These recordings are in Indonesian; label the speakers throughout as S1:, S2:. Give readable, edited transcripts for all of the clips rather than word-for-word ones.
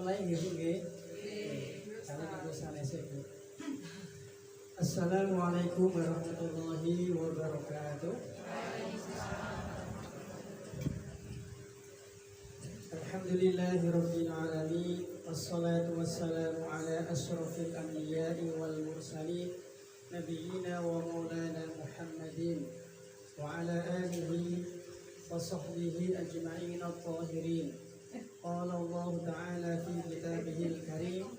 S1: Mulai nggih. Karena aku sanes Bu. Assalamualaikum warahmatullahi wabarakatuh. Alhamdulillahirabbil alamin wassalatu wassalamu ala asyrafil anbiya'i wal mursalin nabiyyina wa maulana Muhammadin wa ala alihi wa sahbihi ajma'in at-tahirin. Qala Allah ta'ala fi kitabihil karim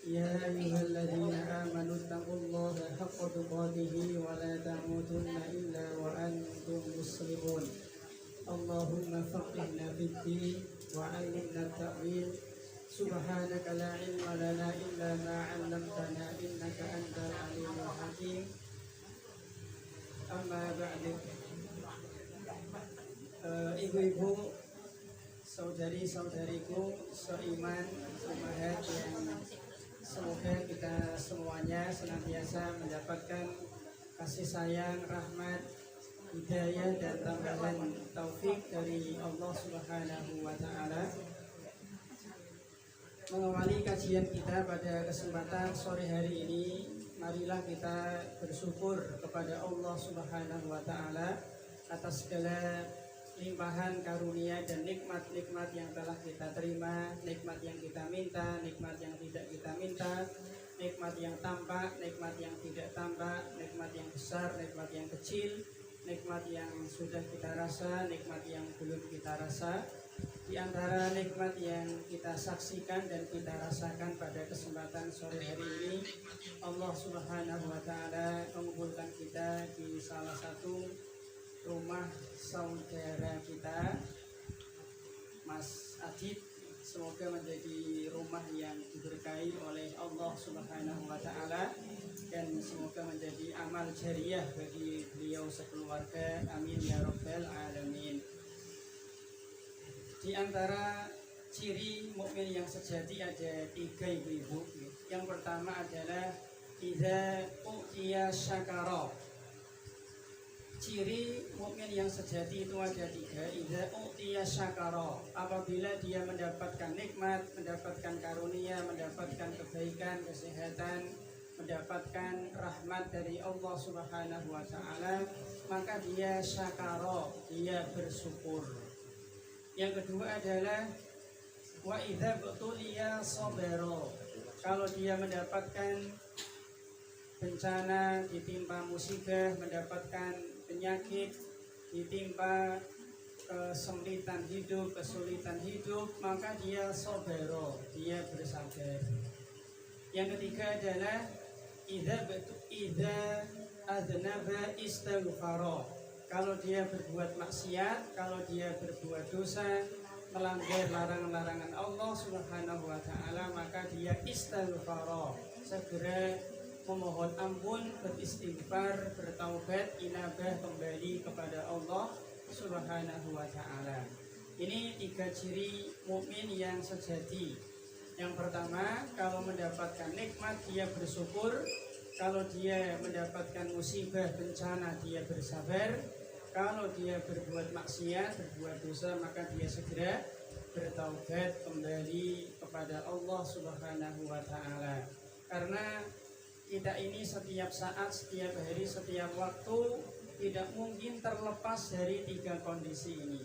S1: ya ayyuhalladzina amanu taqullaha haqqa tuqatih wa la tamutunna illa wa antum muslimun. Allahumma faqihna fid din wa 'allimna at-ta'wil. Subhanaka la ilma lana illa ma 'allamtana innaka antal alimul hakim. Amma ba'du. Ibu-ibu, saudari-saudariku seiman semahat yang semoga kita semuanya senantiasa mendapatkan kasih sayang, rahmat, hidayah dan tambahan taufik dari Allah Subhanahu wa taala. Mengawali kajian kita pada kesempatan sore hari ini, marilah kita bersyukur kepada Allah Subhanahu wa taala atas segala limpahan karunia dan nikmat-nikmat yang telah kita terima, nikmat yang kita minta, nikmat yang tidak kita minta, nikmat yang tampak, nikmat yang tidak tampak, nikmat yang besar, nikmat yang kecil, nikmat yang sudah kita rasa, nikmat yang belum kita rasa. Di antara nikmat yang kita saksikan dan kita rasakan pada kesempatan sore hari ini, Allah Subhanahu wa taala mengumpulkan kita di salah satu rumah saudara kita, Mas Adit. Semoga menjadi rumah yang diberkahi oleh Allah Subhanahu wa taala dan semoga menjadi amal jariah bagi beliau sekeluarga. Amin ya rabbal alamin. Di antara ciri mukmin yang sejati ada 3, ibu-ibu. Yang pertama adalah idza uqiya syakara. Ciri mukmin yang sejati itu ada 3. Idza uqiya syakara. Apabila dia mendapatkan nikmat, mendapatkan karunia, mendapatkan kebaikan, kesehatan, mendapatkan rahmat dari Allah Subhanahu wa taala, maka dia syakara, dia bersyukur. Yang kedua adalah wa idza butuliya sabara. Kalau dia mendapatkan bencana, ditimpa musibah, mendapatkan penyakit, ditimpa kesempitan hidup, kesulitan hidup, maka dia sabara, dia bersabar. Yang ketiga adalah idza adnaba istighfara. Kalau dia berbuat maksiat, kalau dia berbuat dosa, melanggar larangan-larangan Allah Subhanahu wa taala, maka dia istighfara, segera memohon ampun, beristighfar, bertaubat, inabah, kembali kepada Allah Subhanahu wa taala. Ini 3 ciri mukmin yang sejati. Yang pertama, kalau mendapatkan nikmat dia bersyukur, kalau dia mendapatkan musibah bencana dia bersabar, kalau dia berbuat maksiat, berbuat dosa, maka dia segera bertaubat, kembali kepada Allah Subhanahu wa taala. Karena kita ini setiap saat, setiap hari, setiap waktu tidak mungkin terlepas dari 3 kondisi ini.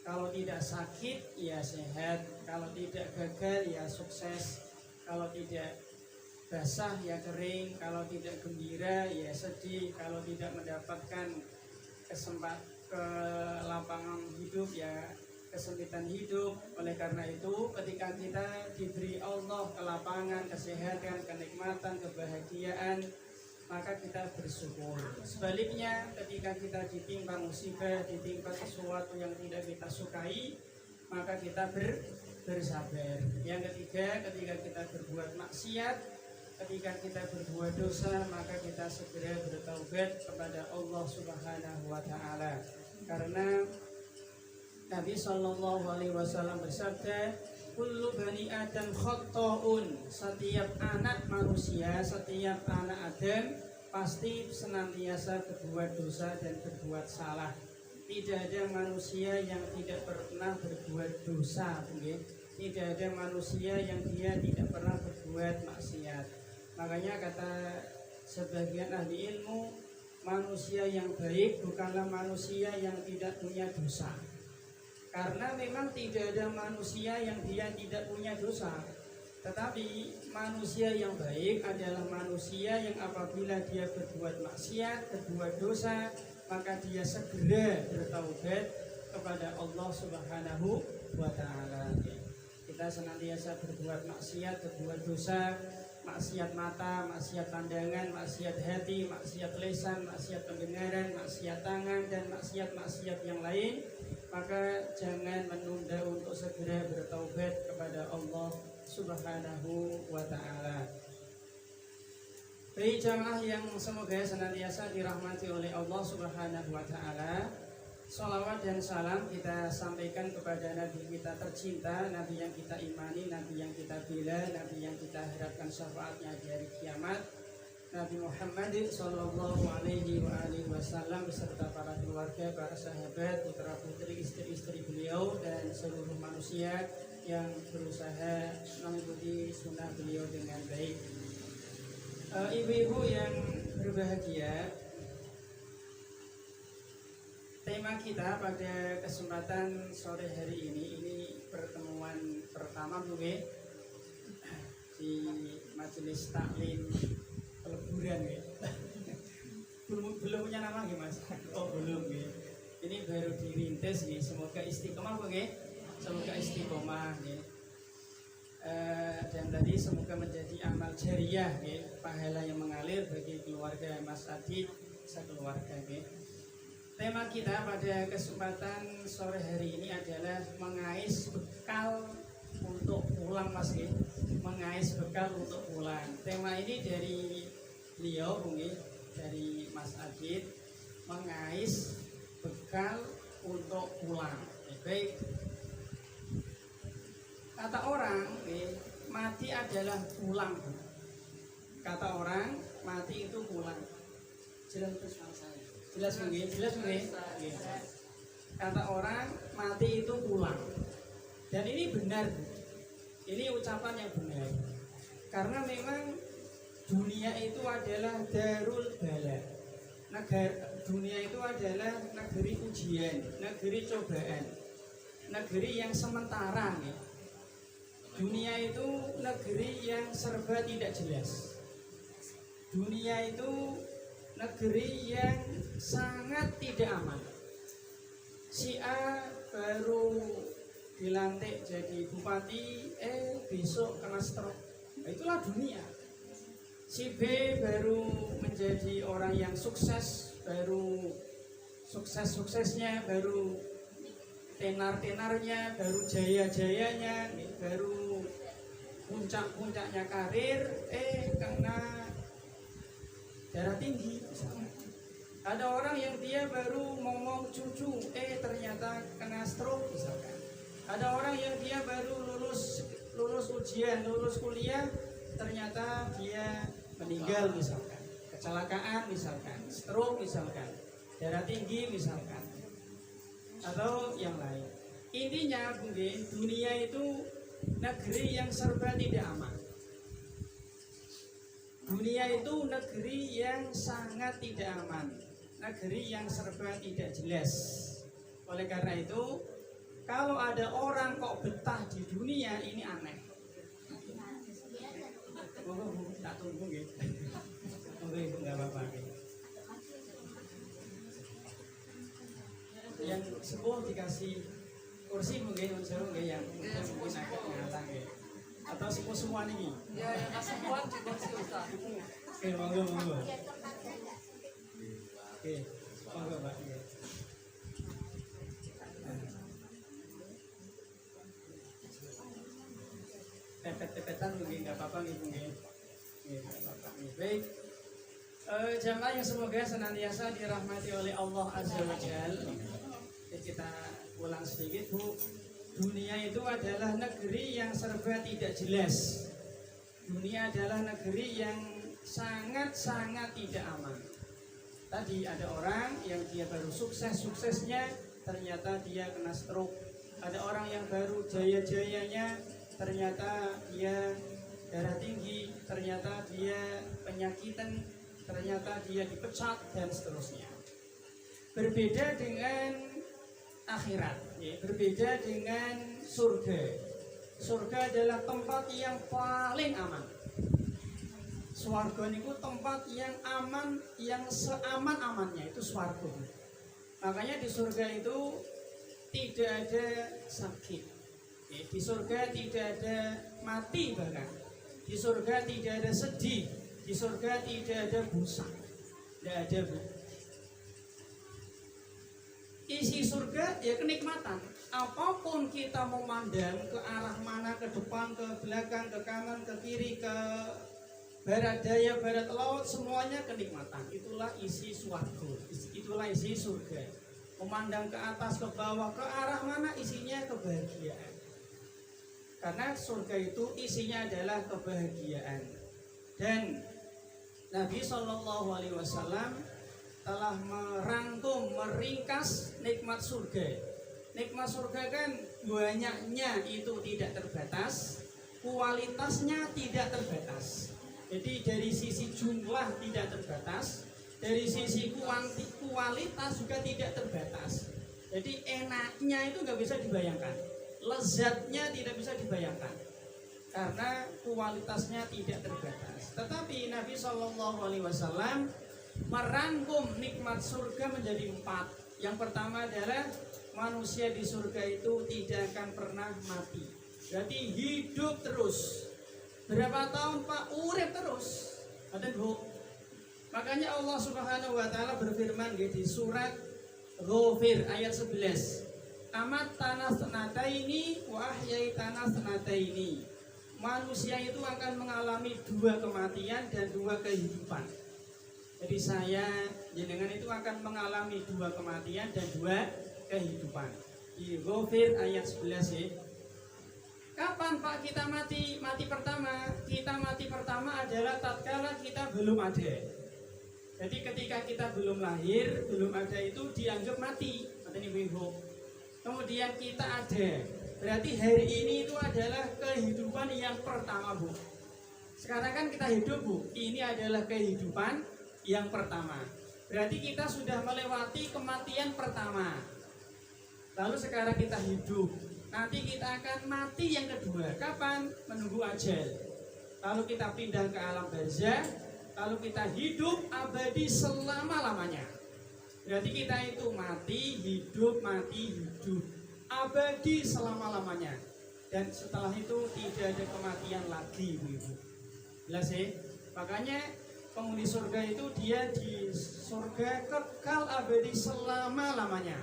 S1: Kalau tidak sakit, ya sehat. Kalau tidak gagal, ya sukses. Kalau tidak basah, ya kering. Kalau tidak gembira, ya sedih. Kalau tidak mendapatkan kelapangan hidup, ya kesempitan hidup. Oleh karena itu, ketika kita diberi Allah kelapangan, kesehatan, kenikmatan, kebahagiaan, maka kita bersyukur. Sebaliknya, ketika kita ditimpa musibah, ditimpa sesuatu yang tidak kita sukai, maka kita bersabar. Yang ketiga, ketika kita berbuat maksiat, ketika kita berbuat dosa, maka kita segera bertaubat kepada Allah Subhanahu wa taala. Karena Nabi sallallahu alaihi wasallam bersabda, kullu bani Adam khata'un. Setiap anak manusia, setiap anak Adam pasti senantiasa berbuat dosa dan berbuat salah. Tidak ada manusia yang tidak pernah berbuat dosa, Tidak ada manusia yang dia tidak pernah berbuat maksiat. Makanya kata sebagian ahli ilmu, manusia yang baik bukanlah manusia yang tidak punya dosa. Karena memang tidak ada manusia yang dia tidak punya dosa. Tetapi manusia yang baik adalah manusia yang apabila dia berbuat maksiat, berbuat dosa, maka dia segera bertaubat kepada Allah Subhanahu wa Ta'ala. Kita senantiasa berbuat maksiat, berbuat dosa, maksiat mata, maksiat pandangan, maksiat hati, maksiat lisan, maksiat pendengaran, maksiat tangan, dan maksiat-maksiat yang lain, maka jangan menunda untuk segera bertaubat kepada Allah Subhanahu wa Ta'ala. Baik jamaah yang semoga senantiasa dirahmati oleh Allah Subhanahu wa Ta'ala, salawat dan salam kita sampaikan kepada Nabi kita tercinta, Nabi yang kita imani, Nabi yang kita bela, Nabi yang kita harapkan syafaatnya di hari kiamat, Nabi Muhammad sallallahu alaihi wasallam beserta para keluarga, para sahabat, putra putri, istri-istri beliau, dan seluruh manusia yang berusaha mengikuti sunnah beliau dengan baik. Ibu-ibu yang berbahagia, tema kita pada kesempatan sore hari ini pertemuan pertama mungkin di majelis taklim peleburan ya. belum punya nama ya Mas? Oh belum ya. Ini baru dirintis ya. Semoga istiqomah mungkin. Semoga istiqomah ya. Dan tadi semoga menjadi amal jariah ya, pahala yang mengalir bagi keluarga Mas Adit sekeluarga ya. Tema kita pada kesempatan sore hari ini adalah mengais bekal untuk pulang Mas ya. Mengais bekal untuk pulang. Tema ini dari beliau mungkin dari Mas Adit, mengais bekal untuk pulang. Baik. Kata orang, mati adalah pulang. Kata orang, mati itu pulang. Jelas terus saya. Jelas mungkin, jelas mungkin. Kata orang, mati itu pulang. Dan ini benar. Ini ucapan yang benar. Karena memang dunia itu adalah darul bala. Dunia itu adalah negeri ujian, negeri cobaan, negeri yang sementara. Dunia itu negeri yang serba tidak jelas. Dunia itu negeri yang sangat tidak aman. Si A baru dilantik jadi bupati, besok kena stroke. Nah, itulah dunia. Si B baru menjadi orang yang sukses, baru sukses-suksesnya, baru tenar-tenarnya, baru jaya-jayanya, baru puncak-puncaknya karir, kena darah tinggi. Ada orang yang dia baru ngomong cucu, ternyata kena stroke misalkan. Ada orang yang dia baru lulus ujian, lulus kuliah, ternyata dia meninggal misalkan, kecelakaan misalkan, stroke misalkan, darah tinggi misalkan, atau yang lain. Intinya mungkin dunia itu negeri yang serba tidak aman. Dunia itu negeri yang sangat tidak aman, negeri yang serba tidak jelas. Oleh karena itu, kalau ada orang kok betah di dunia ini aneh. Tak tunggu gitu. Tunggu itu nggak apa-apa. Yang sepuh dikasih kursi mungkin unsur yang mungkin agak ngatang ya. Atau sepuh semua nih?
S2: Ya, yang semua di kursi Ustaz.
S1: Oke, monggo. Oke, monggo Pak. Pepet-pepetan mungkin nggak apa-apa nih mungkin. Baik. Jamaah yang semoga senantiasa dirahmati oleh Allah Azza wa Jalla. Kita ulang sedikit Bu. Dunia itu adalah negeri yang serba tidak jelas. Dunia adalah negeri yang sangat-sangat tidak aman. Tadi ada orang yang dia baru suksesnya ternyata dia kena stroke. Ada orang yang baru jaya-jayanya ternyata dia darah tinggi, ternyata dia penyakitan, ternyata dia dipecat dan seterusnya. Berbeda dengan akhirat, ya, berbeda dengan surga. Surga adalah tempat yang paling aman. Swarga itu tempat yang aman, yang seaman-amannya itu swarga. Makanya di surga itu tidak ada sakit. Ya, di surga tidak ada mati bahkan. Di surga tidak ada sedih. Di surga tidak ada busa. Tidak ada bu. Isi surga ya kenikmatan. Apapun kita memandang ke arah mana, ke depan, ke belakang, ke kanan, ke kiri, ke barat daya, barat laut, semuanya kenikmatan. Itulah isi swarga. Itulah isi surga. Memandang ke atas, ke bawah, ke arah mana isinya kebahagiaan. Karena surga itu isinya adalah kebahagiaan. Dan Nabi SAW telah merangkum, meringkas nikmat surga. Nikmat surga kan banyaknya itu tidak terbatas, kualitasnya tidak terbatas. Jadi dari sisi jumlah tidak terbatas, dari sisi kualitas juga tidak terbatas. Jadi enaknya itu nggak bisa dibayangkan, lezatnya tidak bisa dibayangkan, karena kualitasnya tidak terbatas. Tetapi Nabi SAW merangkum nikmat surga menjadi 4. Yang pertama adalah manusia di surga itu tidak akan pernah mati. Berarti hidup terus. Berapa tahun Pak? Urip terus. Ada Bu. Makanya Allah Subhanahu wa taala berfirman di surat Ghafir ayat 11. Amat tanah senataini wa ahyai tanah senataini. Manusia itu akan mengalami 2 kematian dan 2 kehidupan. Jadi saya, jenengan itu akan mengalami 2 kematian dan 2 kehidupan. Di Ghafir ayat 11 ya. Kapan Pak kita mati? Mati pertama. Kita mati pertama adalah tatkala kita belum ada. Jadi ketika kita belum lahir, belum ada itu dianggap mati. Kemudian kita ada. Berarti hari ini itu adalah kehidupan yang pertama Bu. Sekarang kan kita hidup Bu. Ini adalah kehidupan yang pertama. Berarti kita sudah melewati kematian pertama. Lalu sekarang kita hidup. Nanti kita akan mati yang kedua. Kapan? Menunggu ajal. Lalu kita pindah ke alam barzah. Lalu kita hidup abadi selama-lamanya. Berarti kita itu mati, hidup, mati, hidup, abadi selama-lamanya. Dan setelah itu tidak ada kematian lagi, Ibu. Jelas ya? Makanya penghuni surga itu dia di surga kekal abadi selama-lamanya.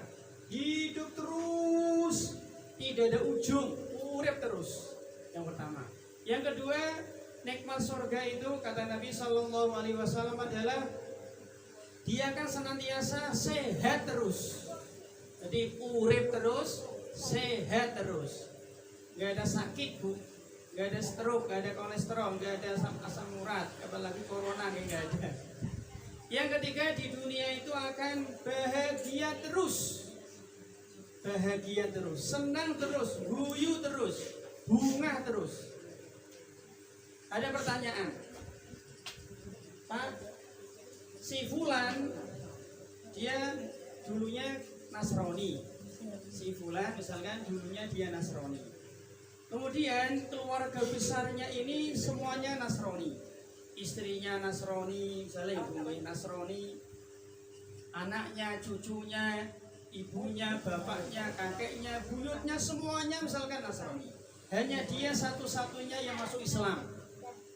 S1: Hidup terus, tidak ada ujung, urip terus. Yang pertama. Yang kedua, nikmat surga itu kata Nabi SAW adalah dia akan senantiasa sehat terus. Jadi urip terus, sehat terus. Gak ada sakit Bu, gak ada stroke, gak ada kolesterol, gak ada asam urat, apalagi corona gak ada. Yang ketiga di dunia itu akan bahagia terus. Bahagia terus, senang terus, guyu terus, bunga terus. Ada pertanyaan, Pak, si Fulan dia dulunya Nasrani. Si Fulan misalkan dulunya dia Nasrani. Kemudian keluarga besarnya ini semuanya Nasrani. Istrinya Nasrani, misalnya ibunya Nasrani, anaknya, cucunya, ibunya, bapaknya, kakeknya, buyutnya semuanya misalkan Nasrani. Hanya dia satu-satunya yang masuk Islam.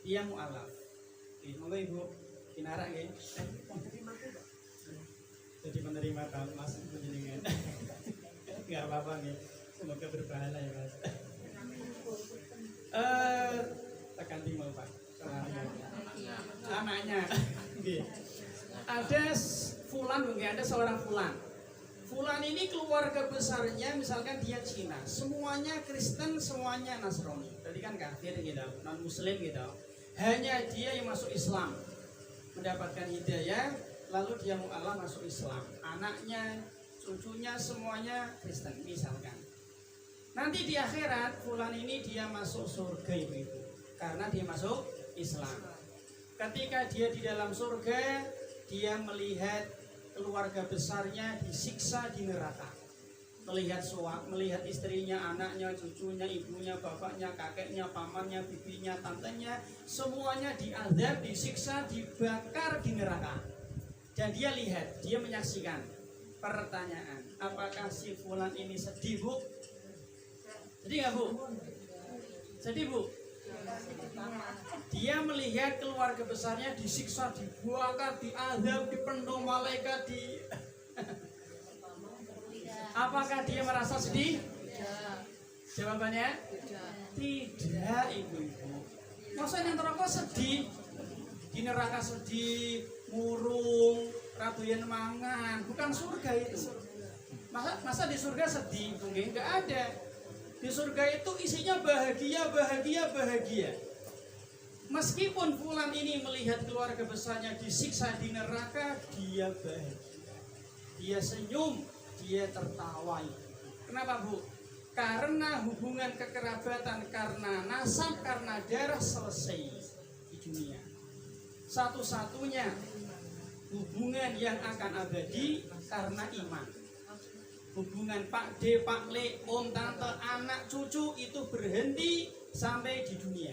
S1: Dia mu'alaf. Monggo Ibu, dinarak ya. Jadi menerima tamu Mas penjenengan. Enggak apa-apa nih. Semoga berpahala ya Mas. Tekan timur Pak. Anaknya. Ada Fulan mungkin ada seorang Fulan. Fulan ini keluarga besarnya misalkan dia Cina, semuanya Kristen, semuanya Nasrani. Tadi kan kafir gitu, non Muslim gitu. Hanya dia yang masuk Islam, mendapatkan hidayah, lalu dia mu'alaf masuk Islam. Anaknya, cucunya semuanya Kristen misalkan. Nanti di akhirat fulan ini dia masuk surga ibu-ibu karena dia masuk Islam. Ketika dia di dalam surga, dia melihat keluarga besarnya disiksa di neraka. Melihat istrinya, anaknya, cucunya, ibunya, bapaknya, kakeknya, pamannya, bibinya, tantenya, semuanya diazab, disiksa, dibakar di neraka. Dan dia lihat, dia menyaksikan. Pertanyaan, apakah si fulan ini sedih, Bu? Sedih nggak, Bu? Sedih, Bu? Dia melihat keluarga besarnya disiksa, dibakar, diazab, dipenuh malaikat, Apakah dia merasa sedih? Jawabannya tidak, ibu-ibu. Masa yang neraka sedih? Di neraka sedih, murung, rabuyan mangan, bukan surga itu. Masa di surga sedih? Enggak ada. Di surga itu isinya bahagia, bahagia, bahagia. Meskipun fulan ini melihat keluarga besarnya disiksa di neraka, dia bahagia. Dia senyum, dia tertawa. Kenapa, Bu? Karena hubungan kekerabatan, karena nasab, karena darah selesai di dunia. Satu-satunya hubungan yang akan abadi karena iman. Hubungan Pak D, Pak Le, Om, Tante, anak, cucu itu berhenti sampai di dunia.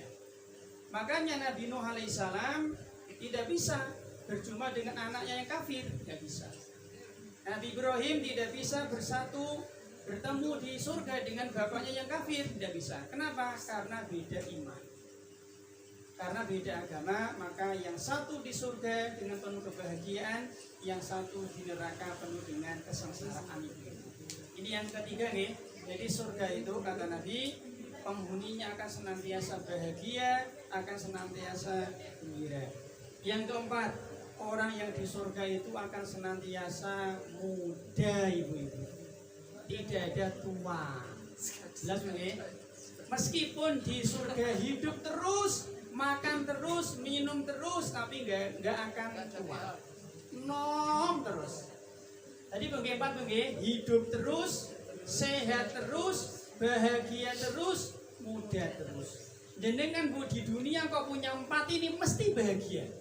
S1: Makanya Nabi Nuh alaihissalam tidak bisa berjumpa dengan anaknya yang kafir, tidak bisa. Nabi Ibrahim tidak bisa bertemu di surga dengan bapaknya yang kafir, tidak bisa. Kenapa? Karena beda iman. Karena beda agama, maka yang satu di surga dengan penuh kebahagiaan, yang satu di neraka penuh dengan kesengsaraan. Ini yang ketiga nih. Jadi surga itu kata Nabi, penghuninya akan senantiasa bahagia, akan senantiasa gembira. Yang keempat, orang yang di surga itu akan senantiasa muda, ibu-ibu. Tidak ada tua. Jelas nih? Meskipun di surga hidup terus, makan terus, minum terus, tapi nggak akan tua. Nom terus. Tadi keempat hidup terus, sehat terus, bahagia terus, muda terus. Jenengan Bu di dunia kok punya 4 ini mesti bahagia.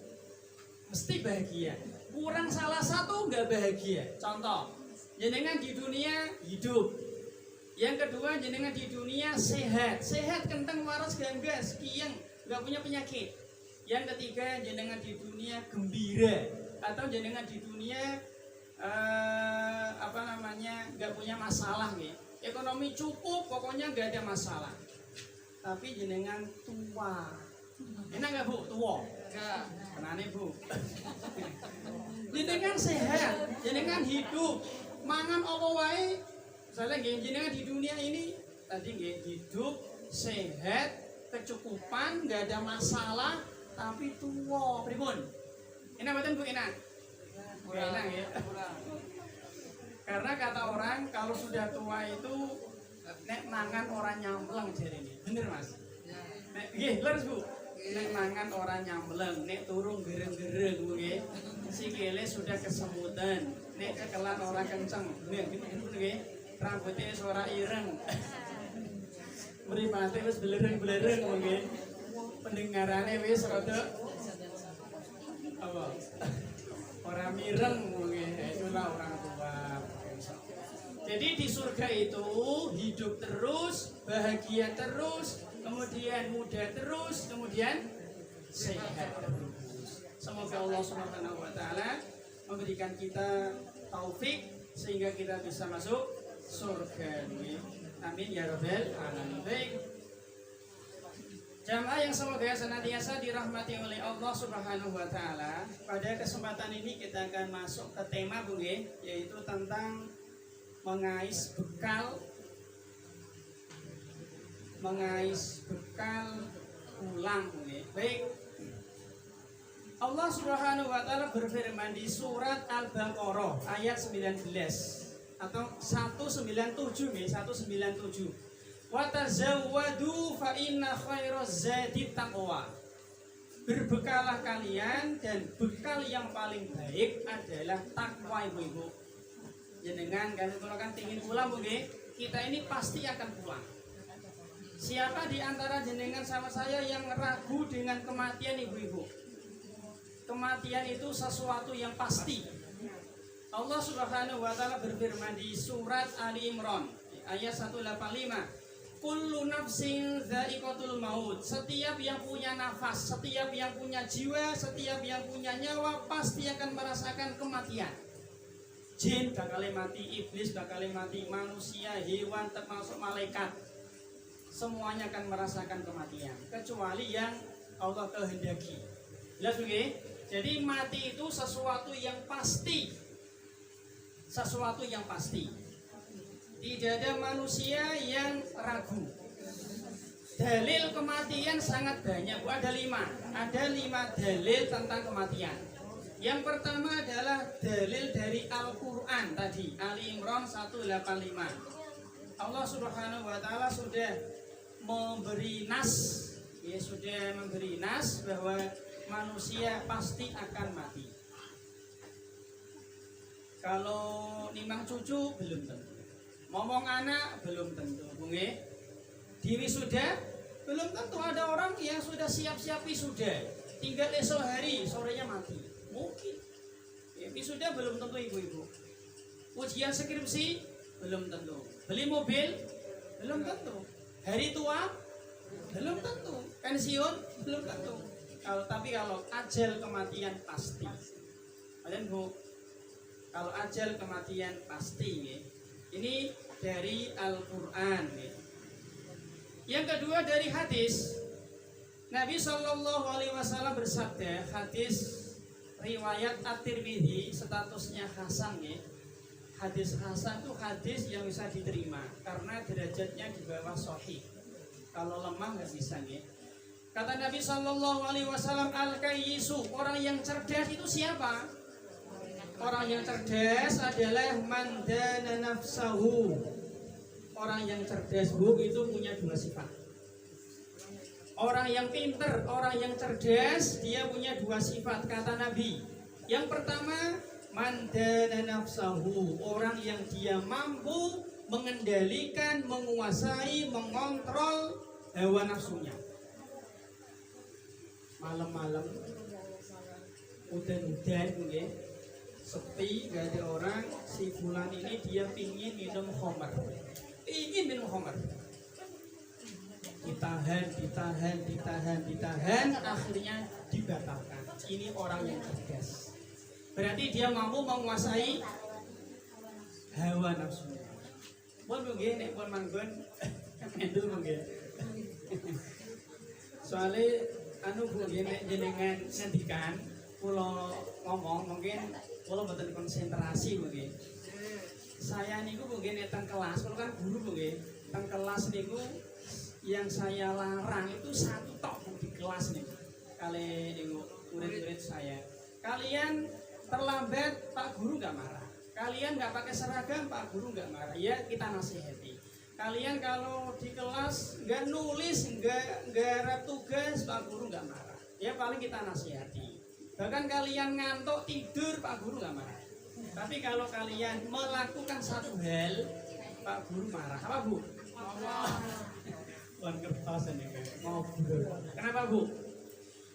S1: Mesti bahagia. Kurang salah satu nggak bahagia. Contoh, jenengan di dunia hidup. Yang kedua, jenengan di dunia sehat. Sehat, kenteng, waras, ganggas, kieng, nggak punya penyakit. Yang ketiga, jenengan di dunia gembira. Atau jenengan di dunia nggak punya masalah nih. Ekonomi cukup, pokoknya nggak ada masalah. Tapi jenengan tua. Enak nggak, Bu? Tua?
S2: Enggak.
S1: Kenane, Bu? Jenengan sehat, jenengan hidup, mangan apa wae. Misalnya jenengan di dunia ini tadi hidup, sehat, kecukupan, nggak ada masalah, tapi tua. Pripun? Enak betul, Bu? Enak? Enak ya. Karena kata orang kalau sudah tua itu nek mangan orang nyampleng jadi ini. Bener, Mas? Nek nggih, leres, Bu. Nek mangan orang nyampleng, nek turun gereng-gereng nggih. Sikile sudah kesemutan, nek cekelan orang kenceng. Nggih, rambutnya ora ireng. Mripate wis belereng-belereng nggih. Pendengarannya wis rada apa? Orang mireng mungkin, itulah orang tua. Jadi di surga itu hidup terus, bahagia terus, kemudian muda terus, kemudian sehat terus. Semoga Allah Subhanahu wa taala memberikan kita taufik sehingga kita bisa masuk surga. Amin ya rabbal alamin. Baik. Jamaah yang semoga senantiasa dirahmati oleh Allah Subhanahu wa taala. Pada kesempatan ini kita akan masuk ke tema Bu nggih, yaitu tentang mengais bekal pulang Bu nggih. Baik. Allah Subhanahu wa taala berfirman di surat Al-Baqarah ayat 19 atau 197 nih, 197. Wa tazawwadu fa inna khairaz zadi taqwa. Berbekalah kalian dan bekal yang paling baik adalah takwa, ibu-ibu. Jenengan kan kalau kan tingin pulang Bu nggih, kita ini pasti akan pulang. Siapa di antara jenengan sama saya yang ragu dengan kematian ibu-ibu? Kematian itu sesuatu yang pasti. Allah Subhanahu wa taala berfirman di surat Ali Imran ayat 185. Kullu nafsin dha'iqatul maut. Setiap yang punya nafas, setiap yang punya jiwa, setiap yang punya nyawa pasti akan merasakan kematian. Jin bakal mati, iblis bakal mati, manusia, hewan, termasuk malaikat. Semuanya akan merasakan kematian kecuali yang Allah kehendaki. Jelas begini? Jadi mati itu sesuatu yang pasti. Sesuatu yang pasti. Tidak ada manusia yang ragu. Dalil kematian sangat banyak. Ada 5. Ada 5 dalil tentang kematian. Yang pertama adalah dalil dari Al-Quran tadi, Ali Imran 185. Allah Subhanahu wa taala sudah memberi nas, ya sudah memberi nas bahwa manusia pasti akan mati. Kalau nimang cucu belum tentu. Ngomong anak belum tentu, bunge. Diri sudah belum tentu. Ada orang yang sudah siap-siap wisuda, tinggal esok hari sorenya mati. Mungkin. Ya, wisuda belum tentu ibu-ibu. Ujian skripsi belum tentu. Beli mobil belum tentu. Hari tua belum tentu. Pensiun belum tentu. Tapi kalau ajal kematian pasti. Kalian bu, kalau ajal kematian pasti ya. Ini dari Al-Quran ya. Yang kedua dari hadis. Nabi SAW bersabda, hadis riwayat At-Tirmidzi, statusnya hasan ya. Hadis hasan itu hadis yang bisa diterima karena derajatnya di bawah sahih. Kalau lemah nggak bisa ya. Kata Nabi SAW, al-kayyisu, orang yang cerdas itu siapa? Orang yang cerdas adalah man dana nafsahu. Orang yang cerdas bu itu punya 2 sifat. Orang yang pinter, orang yang cerdas dia punya 2 sifat kata Nabi. Yang pertama man dana nafsahu, orang yang dia mampu mengendalikan, menguasai, mengontrol hawa nafsunya. Malam-malam udan-udan mungkin sepi, gak ada orang, si fulan ini dia pingin minum khamar, ditahan, akhirnya dibatalkan. Ini orang yang cerdas, berarti dia mampu menguasai hawa nafsunya. Pun mungkin, pun manggon, mendul mungkin. Soalnya anu mungkin jenengan ngendikan, kalau ngomong mungkin kalau betul konsentrasi mungkin. Saya niku mungkin teng kelas, kalau kan guru mungkin teng kelas niku yang saya larang itu 1 tok di kelas nih. Kali niku murid-murid saya. Kalian terlambat Pak Guru nggak marah. Kalian nggak pakai seragam Pak Guru nggak marah. Ya kita nasihati. Kalian kalau di kelas nggak nulis, nggak garap tugas Pak Guru nggak marah. Ya paling kita nasihati. Bahkan kalian ngantuk tidur Pak Guru nggak marah. Tapi kalau kalian melakukan satu hal Pak Guru marah. Apa Bu? Bukan kertas ini ngobrol. Kenapa Bu?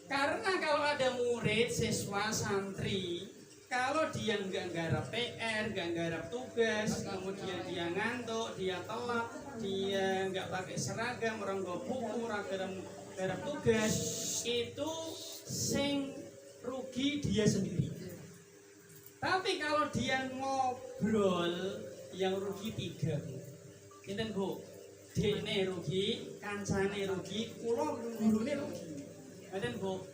S1: Karena kalau ada murid, siswa, santri, kalau dia nggak garap PR, nggak garap tugas, kemudian dia ngantuk, dia telat, dia nggak pakai seragam, orang bawa buku, garap tugas, itu sing rugi dia sendiri. Tapi kalau dia ngobrol, yang rugi 3 Bu. Inten Bu, dene rugi, kancane rugi, kula gurune rugi. Inten Bu.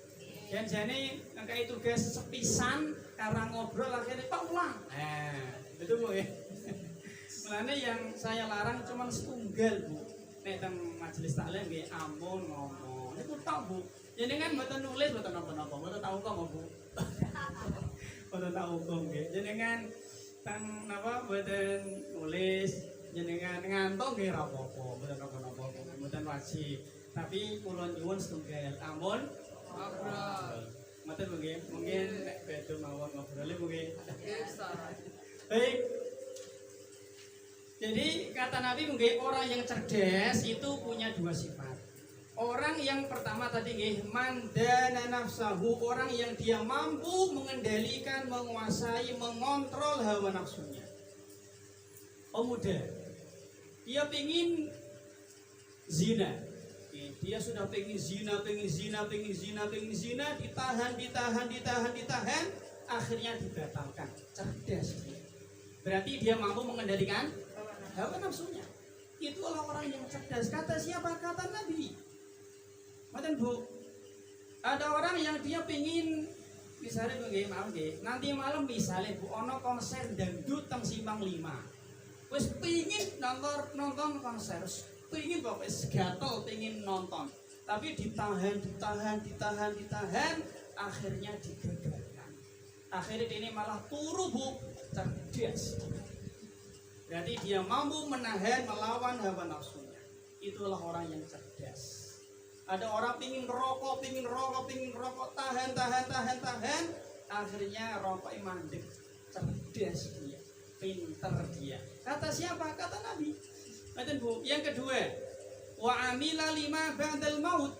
S1: Dan jane ngkai tugas sepisan karena ngobrol akhirnya Pak ulang. Itu Bu ya. Mulane yang saya larang cuma setunggal Bu. Nek teng majelis taklim nggih ampun ngomong. Niku tok Bu. Jenengan mboten nulis mboten napa-napa, mboten tau kok Bu. Mboten tau kok nggih. Jenengan teng napa mboten nulis, jenengan ngantuk nggih ra apa-apa, mboten napa-napa, mboten wajib. Tapi kula nyuwun setunggal, ampun ngobrol. Mboten mungkin nek beda mawon ngobrol mungkin. Baik. Jadi kata Nabi nggih, orang yang cerdas itu punya dua sifat. Orang yang pertama tadi nggih, mandana nafsahu, orang yang dia mampu mengendalikan, menguasai, mengontrol hawa nafsunya. Pemuda, dia pengin zina. Dia sudah pengin zina, ditahan, akhirnya dibatalkan. Cerdas dia. Berarti dia mampu mengendalikan hawa nafsunya. Itulah orang yang cerdas. Kata siapa? Kata Nabi. Maten Bu, ada orang yang dia pingin, misalnya begini, maaf nggih, nanti malam misalnya Bu ono konser dangdut teng Simpang 5. Wis pingin nonton konser, pingin pokoknya segatel pingin nonton. Tapi ditahan, akhirnya digagalkan. Akhirnya ini malah turu Bu, cerdas. Berarti dia mampu menahan, melawan hawa nafsunya. Itulah orang yang cerdas. Ada orang pingin rokok, tahan, akhirnya rokoknya mandek. Cerdas dia, pinter dia. Kata siapa? Kata Nabi. Bu. Yang kedua, wa amila lima ba'dal maut.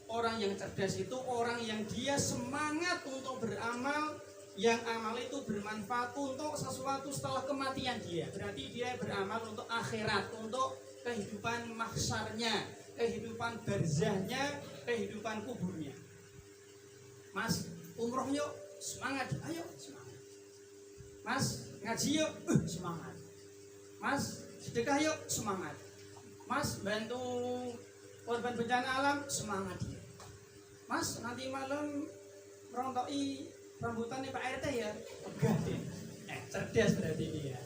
S1: Orang yang cerdas itu orang yang dia semangat untuk beramal, yang amal itu bermanfaat untuk sesuatu setelah kematian dia. Berarti dia beramal untuk akhirat, untuk kehidupan mahsyarnya, kehidupan barzahnya, kehidupan kuburnya. Mas, umroh yuk, semangat, ayo semangat. Mas, ngaji yuk, semangat. Mas, sedekah yuk, semangat. Mas, bantu korban bencana alam, semangat dia. Mas, nanti malam merontoi rambutannya Pak RT ya, enggak deh. Cerdas berarti dia.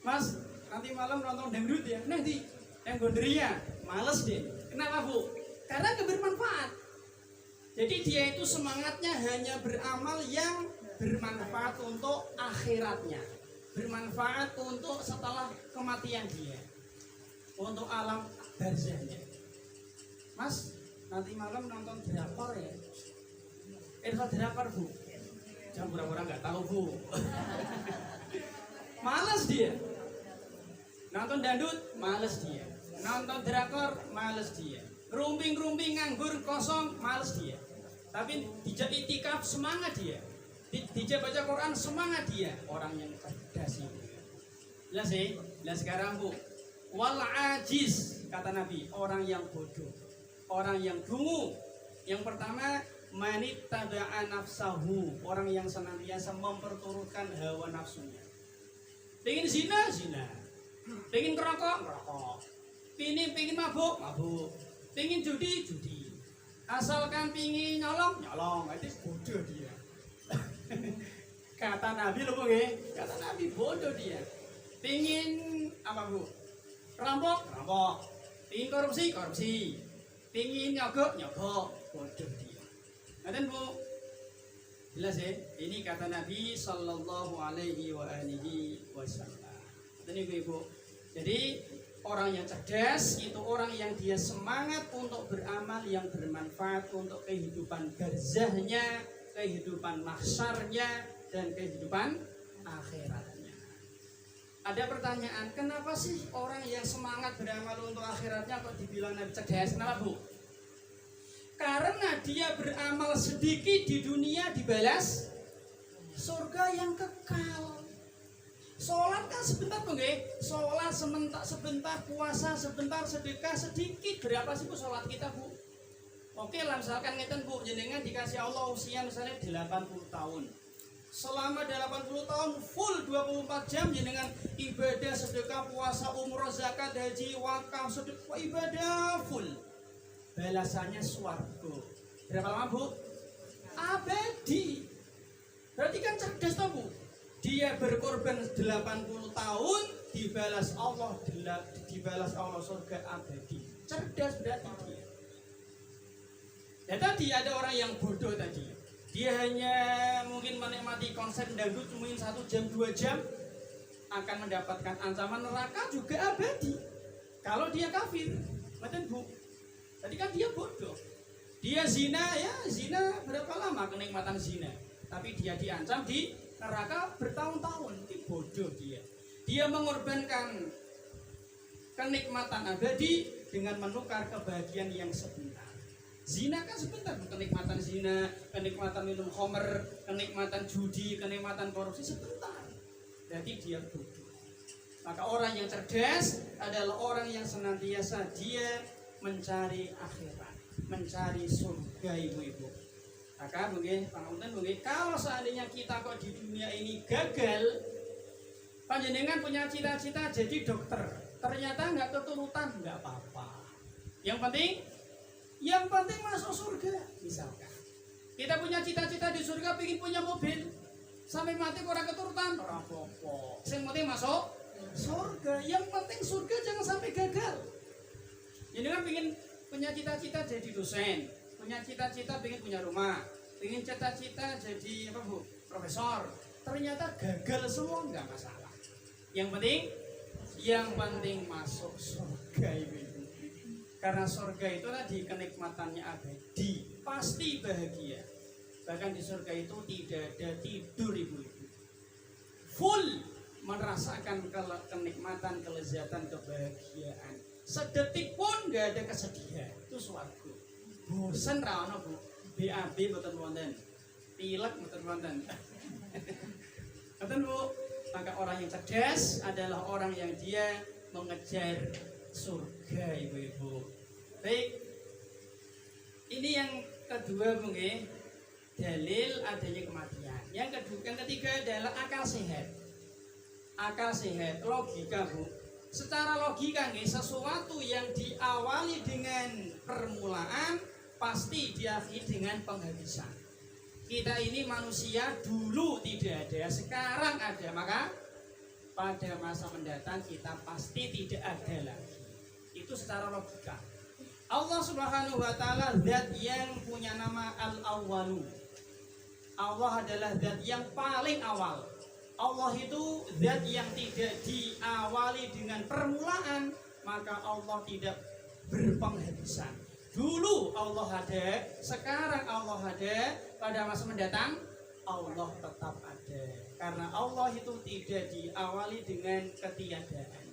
S1: Mas, nanti malam nonton dangdut ya, nanti yang gondria, males deh. Kenapa Bu? Karena gak bermanfaat. Jadi dia itu semangatnya hanya beramal yang bermanfaat untuk akhiratnya, bermanfaat untuk setelah kematian dia, untuk alam barzahnya. Mas, nanti malam nonton drakor ya? Drakor Bu? Jangan pura-pura nggak tahu Bu. Males dia. Nonton dangdut, males dia. Nonton drakor, males dia. Rumping-rumping nganggur kosong, males dia. Tapi dijak itikaf, semangat dia. Dijak baca Quran, semangat dia. Orang yang cerdas itu. Jelas ya? Nah sekarang Bu, wal ajiz, kata Nabi, orang yang bodoh, orang yang dungu. Yang pertama, manit taba'a nafsahu, orang yang senantiasa memperturutkan hawa nafsunya. Pengen zina, zina. Pengen ngerokok, ngerokok. Pengen mabuk, mabuk. Pengen judi, judi. Asalkan pengen nyolong, nyolong. Itu bodoh dia. Kata Nabi loh Bu, kata Nabi bodoh dia. Pengen apa Bu? Rampok, rampok. Pengen korupsi, korupsi. Pengen nyogok, nyogok. Bodoh dia. Nanti Bu, jelas ya? Ini kata Nabi Sallallahu Alaihi Wasallam. Ini Bu. Jadi orang yang cerdas itu orang yang dia semangat untuk beramal yang bermanfaat untuk kehidupan barzahnya, kehidupan mahsyarnya, dan kehidupan akhiratnya. Ada pertanyaan, kenapa sih orang yang semangat beramal untuk akhiratnya kok dibilang Nabi cerdas? Kenapa Bu? Karena dia beramal sedikit di dunia dibalas surga yang kekal. Sholat kan sebentar Bu nggih. Sholat sebentar, puasa sebentar, sedekah sedikit. Berapa sih Bu sholat kita Bu? Oke lah misalkan ngeten Bu, jenengan dikasih Allah usia misalnya 80 tahun. Selama 80 tahun full 24 jam jenengan ibadah, sedekah, puasa, umroh, zakat, haji, wakaf, sedekah, ibadah full. Balasannya swarga. Berapa lama Bu? Abadi. Berarti kan cerdas toh Bu? Dia berkorban 80 tahun dibalas Allah surga abadi. Cerdas berarti dia. Ya tadi ada orang yang bodoh tadi. Dia hanya mungkin menikmati konser dangdut mungkin 1 jam 2 jam akan mendapatkan ancaman neraka juga abadi. Kalau dia kafir, macam Bu. Tadi kan dia bodoh. Dia zina ya, zina berapa lama kenikmatan zina? Tapi dia diancam di neraka bertahun-tahun. Itu bodoh dia. Dia mengorbankan kenikmatan abadi dengan menukar kebahagiaan yang sebentar. Zina kan sebentar, kenikmatan zina, kenikmatan minum khamr, kenikmatan judi, kenikmatan korupsi sebentar. Jadi dia bodoh. Maka orang yang cerdas adalah orang yang senantiasa dia mencari akhirat, mencari surga ibu-ibu. Maka mungkin pangapunten mungkin kalau seandainya kita kok di dunia ini gagal, panjenengan punya cita-cita jadi dokter, ternyata nggak keturutan, nggak apa-apa. Yang penting masuk surga. Misalkan kita punya cita-cita di surga, pengen punya mobil, sampai mati kurang keturutan, orang apa-apa. Yang penting masuk surga. Yang penting surga, jangan sampai gagal. Jadi kan pengen punya cita-cita jadi dosen, punya cita-cita pengen punya rumah, pengen cita-cita jadi apa bu, profesor. Ternyata gagal semua, nggak masalah. Yang penting masuk surga ibu. Karena surga itu tadi kenikmatannya abadi, pasti bahagia. Bahkan di surga itu tidak ada tidur ibu-ibu. Full merasakan kenikmatan, kelezatan, kebahagiaan. Sedetik pun nggak ada kesedihan. Itu swarga. Bosen ra ono bu. BAB mboten wonten. Pilek mboten wonten. Mboten bu. Maka orang yang cerdas adalah orang yang dia mengejar surga ibu-ibu. Baik. Ini yang kedua mungkin dalil adanya kematian. Yang ketiga adalah akal sehat. Akal sehat, logika bu. Secara logika nih, sesuatu yang diawali dengan permulaan pasti diakhiri dengan penghabisan. Kita ini manusia dulu tidak ada, sekarang ada, maka pada masa mendatang kita pasti tidak ada lagi. Itu secara logika. Allah Subhanahu wa taala zat yang punya nama Al-Awwalu. Allah adalah zat yang paling awal. Allah itu zat yang tidak diawali dengan permulaan, maka Allah tidak berpenghabisan. Dulu Allah ada, sekarang Allah ada, pada masa mendatang Allah tetap ada. Karena Allah itu tidak diawali dengan ketiadaan.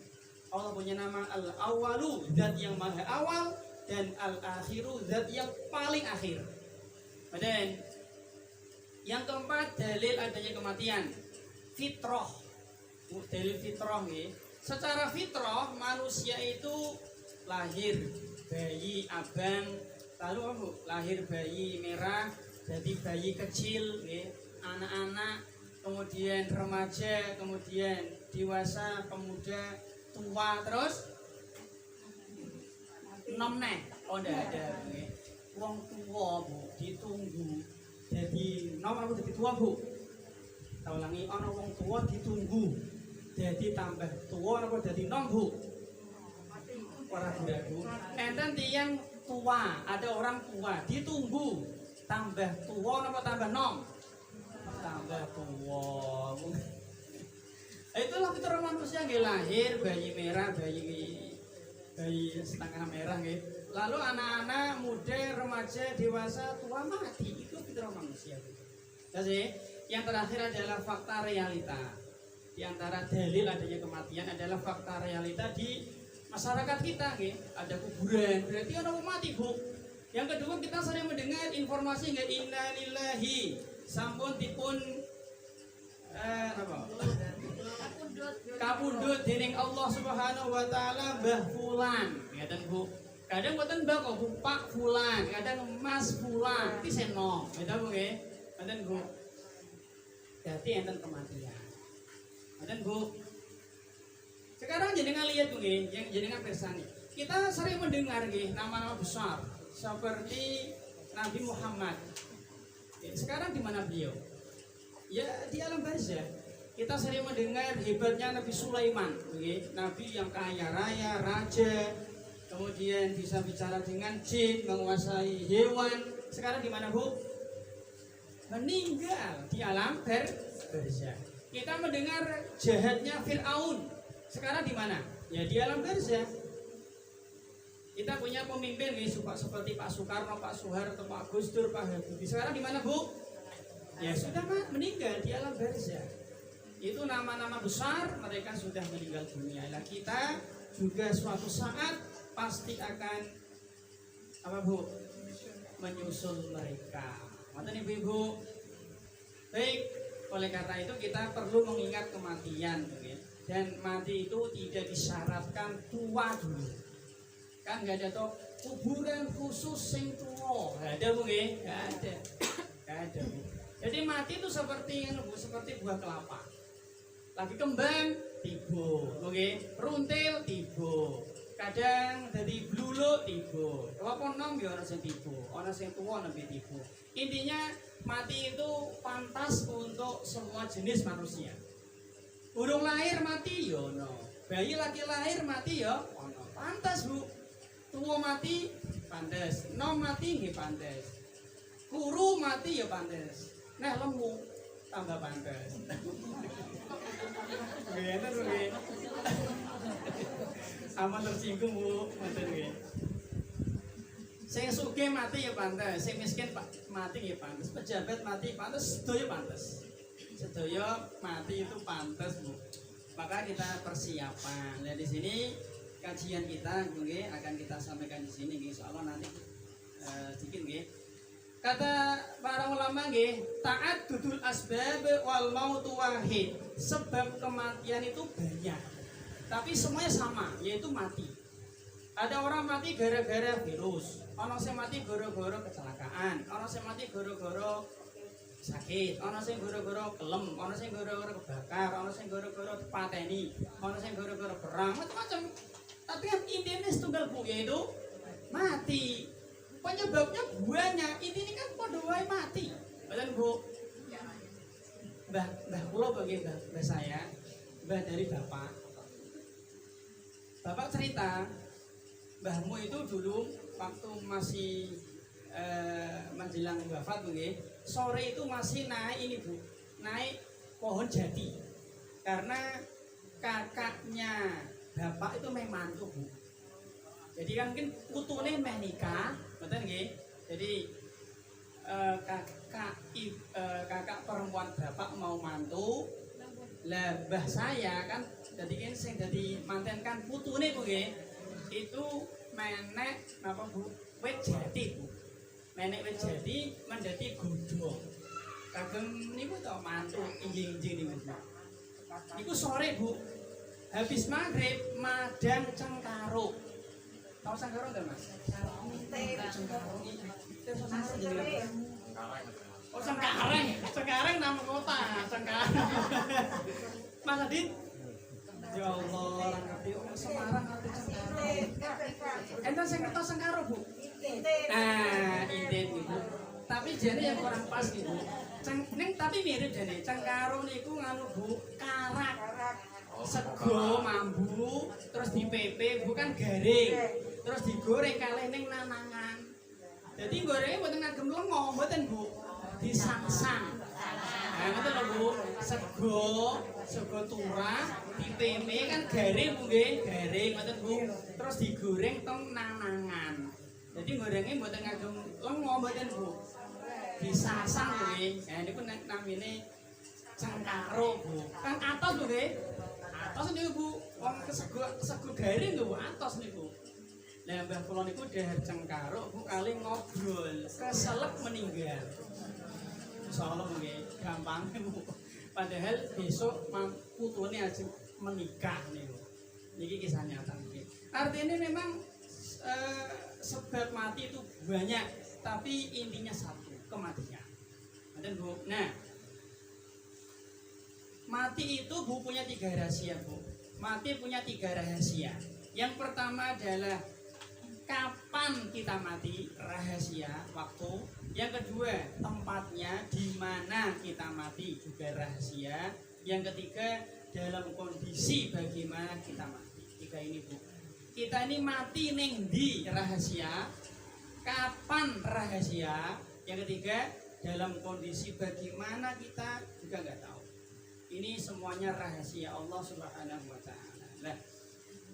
S1: Allah punya nama Al-Awwalu, zat yang maha awal, dan Al-Akhiru, zat yang paling akhir. Dan yang keempat, dalil adanya kematian. Fitrah. Dalil fitrah nih. Secara fitrah manusia itu lahir bayi abang, lalu apa? Lahir bayi merah, jadi bayi kecil, anak-anak, kemudian remaja, kemudian dewasa, pemuda, tua, terus nomneh. Oh ndak ada. Wong tua bu, ditunggu. Jadi nomor aku jadi tua bu. Tahu ulangi, ono wong tua ditunggu. Jadi tambah tua apa jadi nom bu? Orang bu. Enten tiang tua, ada orang tua ditunggu. Tambah tua apa tambah nom? Tambah tua. Itulah fitrah manusia nggih, lahir bayi merah, bayi setengah merah nggih. Lalu anak-anak, muda, remaja, dewasa, tua, mati. Itu fitrah manusia. Jadi yang terakhir adalah fakta realita. Di antara dalil adanya kematian adalah fakta realita di masyarakat kita nggih. Ada kuburan, berarti ada mati bu. Yang kedua, kita sering mendengar informasi nggih, innalillahi sampun dipun kapundhut dening Allah Subhanahu wa taala Mbah Fulan. Ngaten Bu. Kadang mboten Mbah kok Bu, Pak Fulan, kadang Mas Fulan, iki seno. Ngaten Bu nggih. Ngaten Bu. Dadi enten kematian. Ngaten Bu. Sekarang jenengan lihat Bu nggih, jenengan pirsani. Kita sering mendengar nggih nama-nama besar seperti Nabi Muhammad. Sekarang di mana beliau? Ya di alam barzah. Kita sering mendengar hebatnya Nabi Sulaiman, Nabi yang kaya raya, raja, kemudian bisa bicara dengan jin, menguasai hewan. Sekarang di mana Bu? Meninggal di alam barzah. Kita mendengar jahatnya Fir'aun. Sekarang di mana? Ya di alam barzah. Kita punya pemimpin seperti Pak Soekarno, Pak Soeharto, Pak Gus Dur, Pak Habibie. Sekarang di mana Bu? Ya sudah meninggal di alam barzah. itu nama-nama besar mereka sudah meninggal dunia. Nah, kita juga suatu saat pasti akan apa Bu? Menyusul mereka. Ngoten Ibu. Baik, oleh karena itu kita perlu mengingat kematian, ya. Dan mati itu tidak disyaratkan tua dulu. Kan nggak ada toh kuburan khusus sing tua. Nggak ada Bu, nggak ada. Nggak ada Bu. Jadi mati itu seperti seperti buah kelapa. Lagi kembang tiba, oke? Runtil tiba. Kadang dari bluluk tiba. Apa nom ya orang sing tiba, orang sing tua lebih tiba. Intinya mati itu pantas untuk semua jenis manusia. Burung lahir mati ya ono. Bayi lagi lahir mati ya ono. Pantas Bu. Tua mati pantas. Nom mati nggih pantas. Kuru mati ya pantas. Nah lemu tambah pantas. Bener nggih. Aman tersinggung Bu, ngoten nggih. Sing sugih mati ya pantes, sing miskin mati ya pantes, pejabat mati pantes, sedaya pantes. Sedaya mati itu pantes Bu. Maka kita persiapan. Nah di sini kajian kita nggih akan kita sampaikan di sini nggih insyaallah nanti sedikit nggih. Kata para ulama nggih, taat dudul asbab wal mautu wahid. Sebab kematian itu banyak. Tapi semuanya sama, yaitu mati. Ada orang mati gara-gara virus, orang yang mati gara-gara kecelakaan, orang yang mati gara-gara sakit, orang yang gara-gara kelem, orang yang gara-gara kebakar, orang yang gara-gara pateni, orang yang gara-gara perang, macam-macam. Tapi yang intinya setunggal Bu, yaitu mati. Penyebabnya banyak, ini kan pada wae mati. Betul Bu? Mbah kula bagi mbah saya, mbah dari bapak. Bapak cerita, mbahmu itu dulu waktu masih menjelang wafat nggih, sore itu masih naik ini Bu, naik pohon jati. Karena kakaknya bapak itu memang mantu Bu. Jadi kan mungkin putune meh nikah, betul nggih? Jadi kakak perempuan bapak mau mantu, lah mbah saya kan jadi kan sing dadi manten kan putune Bu nggih. Itu menek napa Bu? Wit jati Bu. Menek wit jati mendadi godhong. Kagem niku to mantu injing-injing niku. Niku sore Bu. Habis maghrib madang Cengkaruk. Tahu Cengkaruk enggak Mas? Cengkaruk. Oh Cengkareng nama kota, Cengkareng. Mas Adit? Ya Allah, orang ngerti Semarang ngerti Cengkareng. Enten sing ngertos Cengkareng Bu? Nah, inten Bu. Tapi jane yang kurang pas nih Bu. Tapi mirip jane. Cengkareng niku nganu Bu, karak. Sego mambu, terus dipepe bukan garing. Terus digoreng kalih ning nanangan. Jadi gorengnya mboten ngagem lengo, mboten Bu. Disangsang. Nah, ngoten lho Bu. Sego turah, dipepe kan garing Bu nggih, garing ngoten Bu. Terus digoreng teng nanangan. Jadi gorengnya mboten ngagem lengo, mboten Bu. Disasang Bu nggih. Nah niku namine Cengkaruk Bu. Kan atos Bu nggih. Atos niku Bu, wong sego garing lho Bu, atos niku. Lah mbah kula niku dahar Cengkaruk Bu kali ngobrol, keselek meninggal. Insyaallah nggih, gampang Bu. Padahal besok putune aja menikah niku. Niki kisah nyata nggih. Artinya memang sebab mati itu banyak, tapi intinya satu, kematian. Ngoten Bu. Nah, mati itu Bu punya 3 rahasia Bu. Mati punya 3 rahasia. Yang pertama adalah kapan kita mati, rahasia waktu. Yang kedua tempatnya di mana kita mati, juga rahasia. Yang ketiga dalam kondisi bagaimana kita mati. 3 ini Bu. Kita ini mati ning di rahasia, kapan rahasia. Yang ketiga dalam kondisi bagaimana kita juga nggak tahu. Ini semuanya rahasia Allah Subhanahu wa taala. Nah,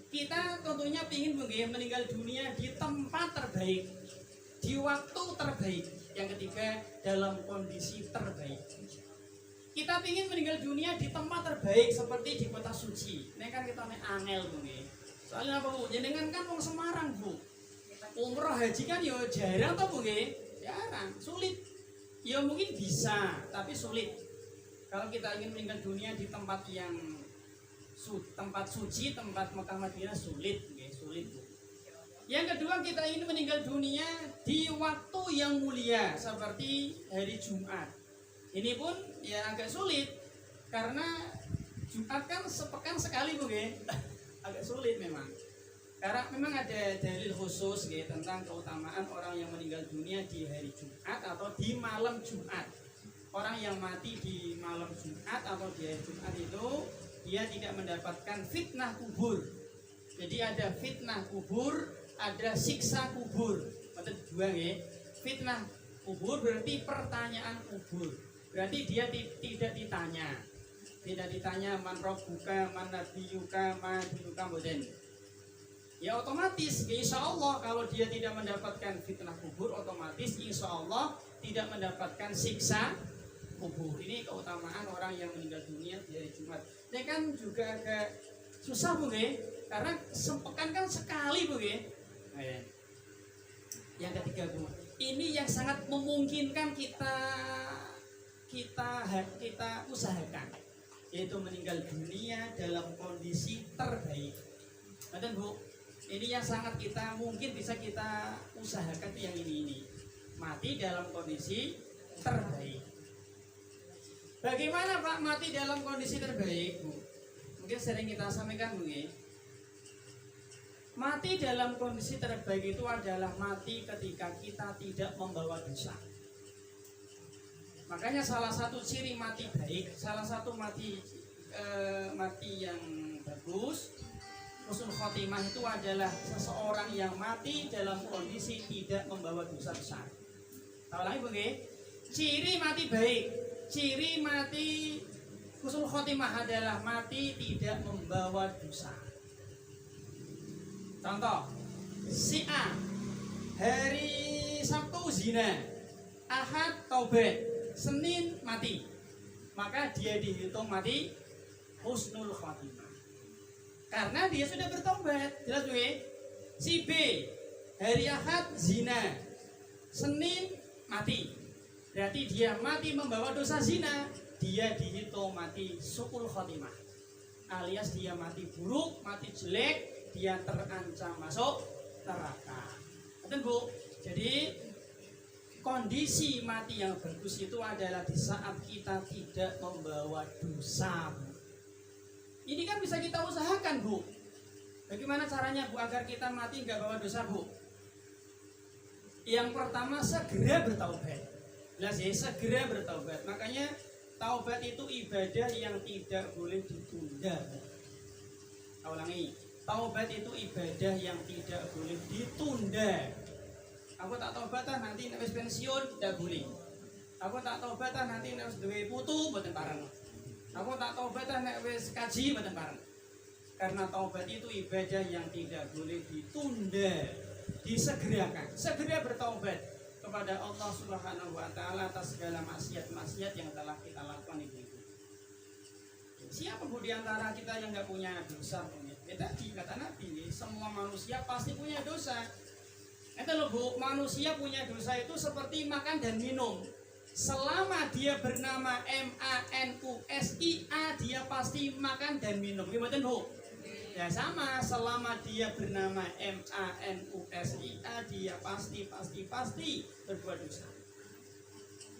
S1: kita tentunya ingin meninggal dunia di tempat terbaik, di waktu terbaik. Yang ketiga dalam kondisi terbaik. Kita ingin meninggal dunia di tempat terbaik seperti di kota suci. Ini kan kita angel Bu nggih. Soalnya apa Bu? Jenengan kan wong Semarang Bu. Umroh haji kan yo jarang toh Bu nggih? Jarang, sulit. Ya mungkin bisa, tapi sulit. Kalau kita ingin meninggal dunia di tempat yang tempat suci, tempat Mekah Madinah sulit, nggih, sulit Bu. Yang kedua kita ingin meninggal dunia di waktu yang mulia seperti hari Jumat. Ini pun ya agak sulit karena Jumat kan sepekan sekali Bu nggih. Agak sulit memang. Karena memang ada dalil khusus nggih tentang keutamaan orang yang meninggal dunia di hari Jumat atau di malam Jumat. Orang yang mati di malam Jumat atau di hari Jumat itu dia tidak mendapatkan fitnah kubur. Jadi ada fitnah kubur, ada siksa kubur. Maksud dua nggih. Fitnah kubur berarti pertanyaan kubur. Berarti dia tidak ditanya. Tidak ditanya man rabbuka, man nabiyuka, man dinuka mboten. Ya otomatis insya Allah kalau dia tidak mendapatkan fitnah kubur, otomatis insya Allah tidak mendapatkan siksa kubur. Ini keutamaan orang yang meninggal dunia di hari Jumat. Ini kan juga agak susah Bu nggih, karena sepekan kan sekali Bu nggih. Yang ketiga Bu, ini yang sangat memungkinkan kita usahakan, yaitu meninggal dunia dalam kondisi terbaik. Betul Bu, ini yang sangat kita mungkin bisa kita usahakan itu yang ini mati dalam kondisi terbaik. Bagaimana Pak mati dalam kondisi terbaik Bu? Mungkin sering kita sampaikan Bu nggih. Mati dalam kondisi terbaik itu adalah mati ketika kita tidak membawa dosa. Makanya salah satu ciri mati baik, salah satu mati yang bagus, husnul khotimah itu adalah seseorang yang mati dalam kondisi tidak membawa dosa besar. Tahu lagi begini? Ciri mati baik, ciri mati husnul khotimah adalah mati tidak membawa dosa. Contoh, si A hari Sabtu zina, Ahad taubat, Senin mati, maka dia dihitung mati husnul khotimah karena dia sudah bertobat. Jelas Bu? Si B hari Ahad zina, Senin mati, berarti dia mati membawa dosa zina, dia dihitung mati su'ul khotimah, alias dia mati buruk, mati jelek, dia terancam masuk neraka. Betul Bu? Jadi kondisi mati yang bagus itu adalah di saat kita tidak membawa dosa Bu. Ini kan bisa kita usahakan Bu. Bagaimana caranya Bu agar kita mati nggak bawa dosa Bu? Yang pertama segera bertaubat. Jelas ya, segera bertaubat. Makanya taubat itu ibadah yang tidak boleh ditunda. Saya ulangi, taubat itu ibadah yang tidak boleh ditunda. Aku tak taubatan nanti nek wis pensiun tidak boleh. Aku tak taubatan nanti nek wis duwe putu mboten pareng. Aku tak taubatan nek wis kaji mboten pareng. Karena taubat itu ibadah yang tidak boleh ditunda, disegerakan. Segera bertaubat kepada Allah Subhanahu wa taala atas segala maksiat-maksiat yang telah kita lakukan itu. Siapa Bu di antara kita yang enggak punya dosa? Tadi kata Nabi, semua manusia pasti punya dosa. Itu loh Bu, manusia punya dosa itu seperti makan dan minum. Selama dia bernama MANUSIA, dia pasti makan dan minum. Gimana Bu? Ya sama, selama dia bernama MANUSIA, dia pasti berbuat dosa.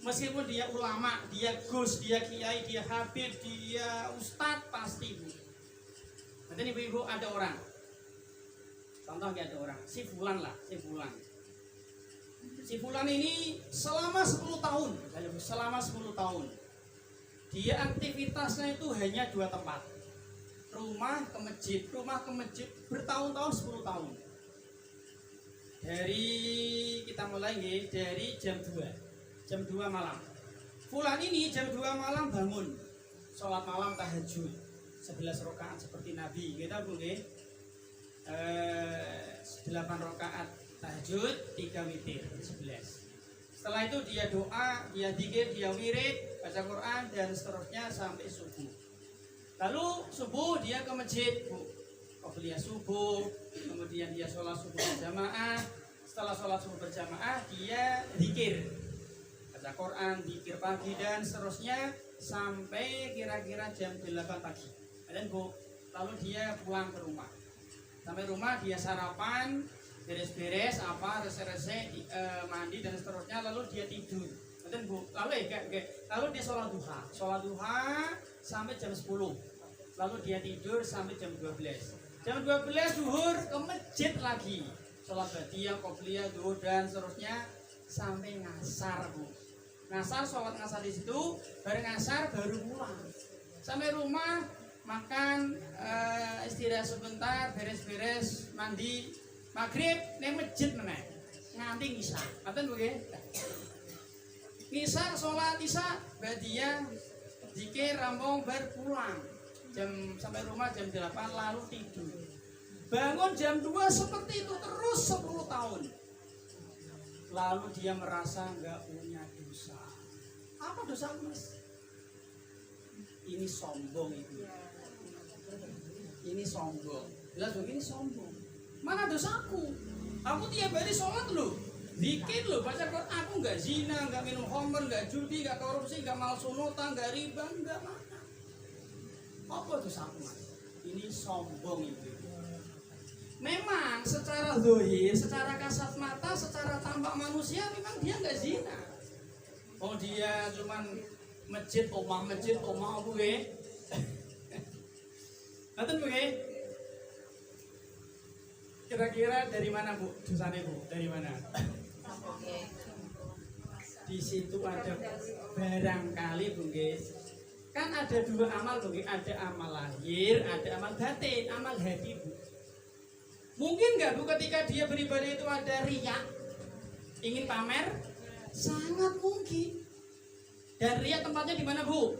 S1: Meskipun dia ulama, dia gus, dia kiai, dia habib, dia ustadz, pasti Bu. Nanti ibu-ibu ada orang, contoh ada orang, si Fulan ini selama 10 tahun, dia aktivitasnya itu hanya 2 tempat, rumah ke masjid bertahun-tahun, 10 tahun. Dari kita mulai nih, dari jam 2 malam. Fulan ini jam 2 malam bangun, sholat malam tahajud 11 rakaat seperti Nabi. Kita boleh 8 rakaat tahajud, 3 witir, 11. Setelah itu dia doa, dia dzikir, dia wirid, baca Quran dan seterusnya sampai subuh. Lalu subuh dia ke masjid, Bu. Qobliyah subuh, kemudian dia sholat subuh berjamaah. Setelah sholat subuh berjamaah dia dzikir, baca Quran, dzikir pagi dan seterusnya sampai kira-kira jam 8 pagi. Dan Bu, lalu dia pulang ke rumah. Sampai rumah dia sarapan, beres-beres apa rese-rese mandi dan seterusnya, lalu dia tidur. Dan Bu, lalu dia sholat duha sampai jam 10. Lalu dia tidur sampai jam 12. Jam 12 zuhur ke masjid lagi, sholat ba'diyah, qobliyah, zuhur dan seterusnya sampai ngasar, Bu. Ngasar, sholat ngasar di situ, bareng ngasar baru pulang. Sampai rumah makan, istirahat sebentar, beres-beres, mandi, maghrib neng masjid meneh nganti isya. Ngaten Bu nggih. Isya salat isya ba'diyah zikir rampung bar pulang. Sampai rumah jam 8 lalu tidur. Bangun jam 2 seperti itu terus 10 tahun. Lalu dia merasa enggak punya dosa. Apa dosa, Mas? Ini sombong itu. Ini sombong. Jelas begini sombong. Mana dosaku? Aku tiap hari sholat loh, zikir loh, baca Quran. Aku nggak zina, nggak minum khamr, nggak judi, nggak korupsi, nggak malsunota, nggak riba, nggak mana. Apa dosaku, Mas? Ini sombong itu. Memang secara zahir, secara kasat mata, secara tampak manusia memang dia nggak zina. Oh dia cuman masjid omah apa ya? Nanti Bu ya? Kira-kira dari mana Bu? Dosanya Bu? Dari mana? Di situ ada barangkali Bu nggih. Kan ada dua amal Bu nggih, ada amal lahir, ada amal batin, amal hati Bu. Mungkin nggak Bu ketika dia beribadah itu ada riya, ingin pamer? Sangat mungkin. Dan riya tempatnya di mana Bu?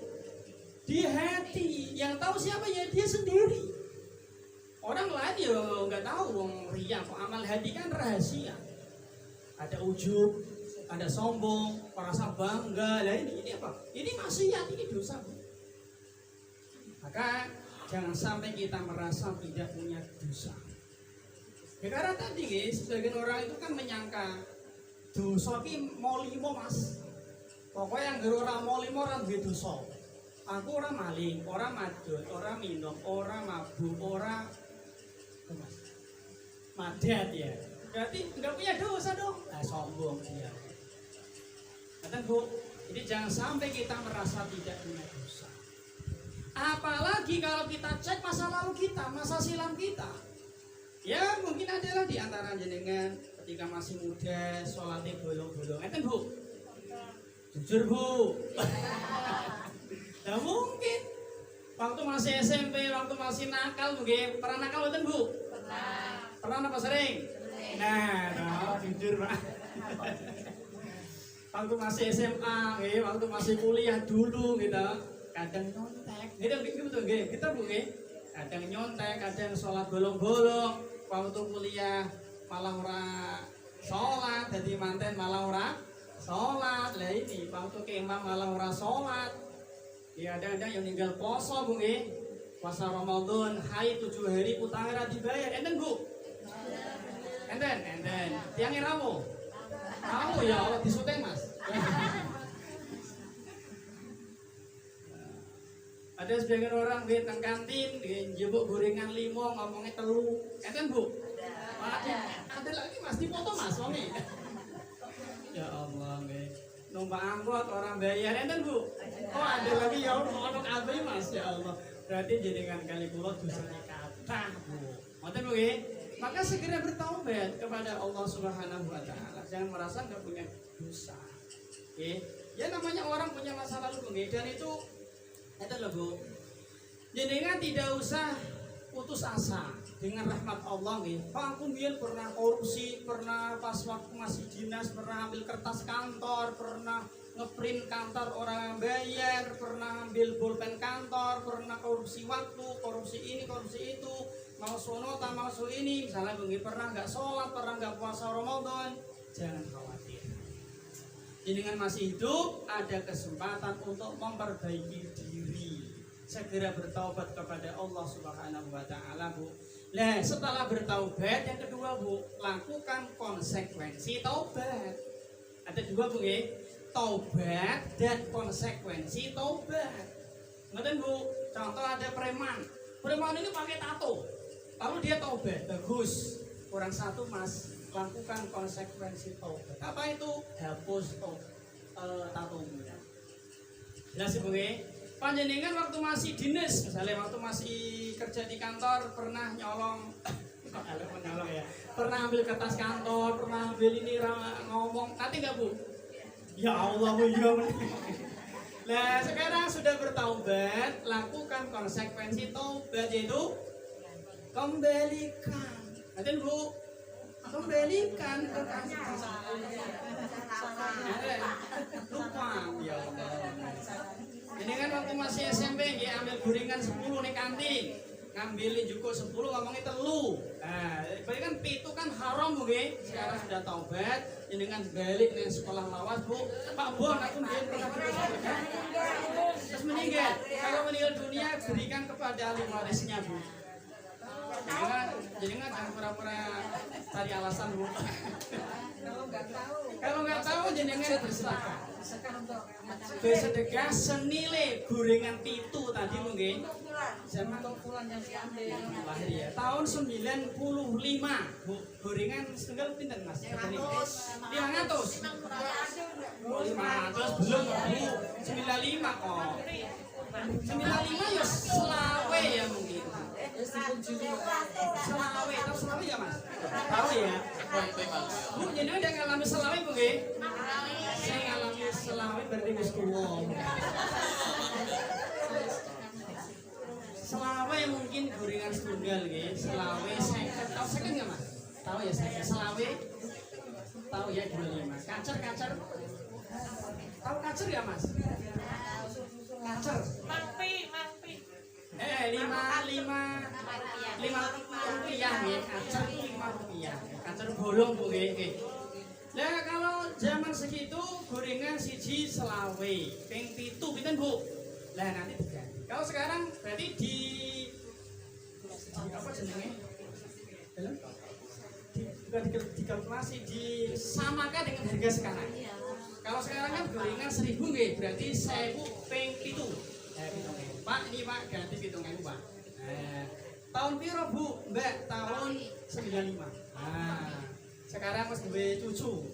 S1: Di hati. Yang tahu siapa ya dia sendiri. Orang lain ya nggak tahu wong riya kok. Amal hati kan rahasia. Ada ujub, ada sombong, merasa bangga. Lah ini apa? Ini maksiat, ini dosa. Maka jangan sampai kita merasa tidak punya dosa. Ya, karena tadi guys, sebagian orang itu kan menyangka dosa ki mau limo Mas. Pokoknya yang ora mau limo ora duwe dosa. Aku ora maling, ora madon, ora minum, ora mabuk, ora madat ya. Berarti enggak punya dosa dong. Nah, sombong dia. Kata Bu, jadi jangan sampai kita merasa tidak punya dosa. Apalagi kalau kita cek masa lalu kita, masa silam kita. Ya mungkin adalah di antara jenengan ketika masih muda, sholatnya bolong-bolong. Enten Bu? Jujur Bu. Nah mungkin waktu masih SMP, waktu masih nakal mungkin pernah nakal enten Bu? Pernah apa sering? Nah, jujur Pak. Waktu masih SMA, waktu masih kuliah dulu gitu, kadang nyontek. Gitu betul nggih? Kita Bu nggih. Kadang nyontek, kadang sholat bolong-bolong. Waktu kuliah malah ora sholat, jadi manten malah ora sholat. Lah ini waktu ke imam malah ora sholat. Ya ada yang ninggal poso Bu nggih. Puasa Ramadan, haid 7 hari utang ora dibayar. Enten Bu? Enten. Tiang rawo. Tahu ya Allah disuteng Mas. Ada sebagian orang di teng kantin, njebuk gorengan 5 ngomongnya 3. Enten Bu? Ada lagi Mas, dipoto Mas wonge. Ya Allah nggih. Numpak angkot orang bayar enten Bu? Oh ada lagi ya ono kabeh Mas ya Allah. Berarti jenengan kali kula dosane kathah Bu. Ngoten Bu nggih? Maka segera bertaubat kepada Allah Subhanahu wa taala. Jangan merasa enggak punya dosa. Oke? Ya namanya orang punya masa lalu Bu nggih, dan itu loh Bu. Jenengan tidak usah putus asa dengan rahmat Allah nggih. Pak aku mbiyen pernah korupsi, pernah pas waktu masih dinas pernah ambil kertas kantor, pernah ngeprint kantor orang bayar, pernah ambil pulpen kantor, pernah korupsi waktu, korupsi ini, korupsi itu, mau sonota, mau ini, misalnya begini, pernah nggak sholat, pernah nggak puasa Ramadan. Jangan khawatir. jenengan masih hidup, ada kesempatan untuk memperbaiki diri. Segera bertaubat kepada Allah Subhanahu wa taala, Bu. Nah, setelah bertaubat yang kedua, Bu, lakukan konsekuensi taubat. Ada dua, Bu, ya. Taubat dan konsekuensi taubat. Ngerti, Bu? Contoh ada preman. Preman ini pakai tato. Lalu dia taubat, bagus. Kurang satu, Mas. Lakukan konsekuensi taubat. Apa itu? Hapus tatonya. Jelas, Bu, ya? Panjenengan waktu masih dinas, misalnya waktu masih kerja di kantor pernah nyolong, ya, pernah ambil kertas kantor, pernah ambil ini ngomong, nanti nggak, Bu? Ya Allah, Bu, ya. Nah, sekarang sudah bertaubat, lakukan konsekuensi taubat, yaitu kembalikan. Nanti, Bu, kembalikan ke kantor. Lupa, ya Allah. Ini kan waktu masih SMP, ya, ambil gorengan 10 nih kantin, ngambilin juga 10, ngomongnya telu. Nah, berarti kan itu kan haram, Bu, ya. Sekarang sudah taubat, ini dengan balik nih sekolah lawas, Bu. Pak Bon, aku dia pernah bertobat, terus meninggal. Kalau meninggal dunia, berikan kepada ahli warisnya, Bu. Jadi nggak jangan pura-pura cari alasan, Bu. Kalau nggak tahu jenengan bersedekah. Bersedekah senilai gorengan pitu tadi mungkin. Zaman
S2: bulan yang diambil.
S1: lahir ya. Tahun 95. Bu, gorengan setengah pinten, Mas? 500. 500 belum, Bu. 95 kok. 95 ya selawe ya mungkin. Selawe, tahu selawe ya, Mas? Tahu ya? Bu, jadi udah ngalami selawe, Bu, nggih? Saya ngalami selawe berarti wis tuwa. Selawe mungkin gorengan setunggal nggih, selawe 50. Tahu 50 enggak, Mas? Tahu ya saya. Selawe tahu ya 25. Kacer. Tahu kacer ya, Mas? Kacer.
S2: Mangpi.
S1: 5 rupiah nggih, kacer 5 rupiah. Kacer bolong, Bu, nggih. Nah, kalau zaman segitu gorengan siji selawe, ping 7 pinten, Bu? Lah nanti diganti. Kalau sekarang berarti di apa jenenge? Dalam bukan dikalkulasi, disamakan dengan harga sekarang. Kalau sekarang kan gorengan 1000 nggih, berarti 1000 ping 7. Pak, ini Pak ganti 7.000, Pak. Nah, tahun piro, Bu? Mbak, tahun 95. Nah, sekarang mas duwe cucu.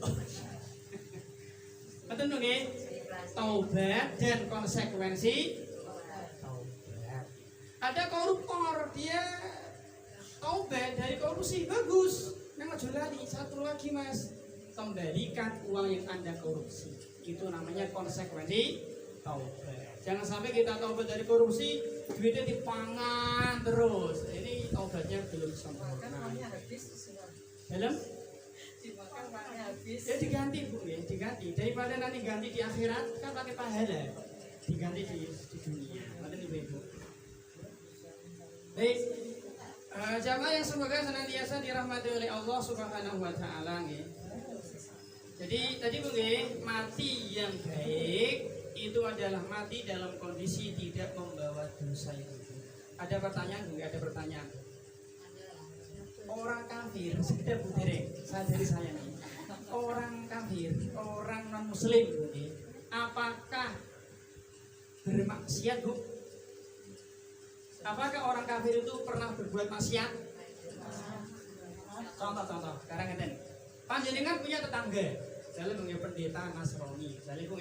S1: Betul nggih? Taubat dan konsekuensi taubat. Ada koruptor, dia taubat dari korupsi, bagus. Yang ngejolali. Satu lagi, Mas, kembalikan uang yang Anda korupsi. Itu namanya konsekuensi taubat. Jangan sampai kita taubat dari korupsi, duitnya dipangan terus. Ini taubatnya belum sempurna. Dalam? Ya diganti, Bu, ya diganti. Daripada nanti ganti di akhirat, kan pakai pahala. Diganti di dunia. Nanti Ibu. Baik, jamaah yang semoga senantiasa dirahmati oleh Allah Subhanahu wa taala, nggih. Jadi tadi, Bu, nggih, mati yang baik itu adalah mati dalam kondisi tidak membawa dosa itu. Ada pertanyaan, Bu? Ada pertanyaan. Orang kafir, sekedar Bu Derek, dari saya nih. Orang kafir, orang non muslim, Bu, apakah bermaksiat, Bu? Apakah orang kafir itu pernah berbuat maksiat? Contoh, sekarang ngeten. Panjenengan punya tetangga, misalnya punya pendeta Nasrani, misalnya Bu,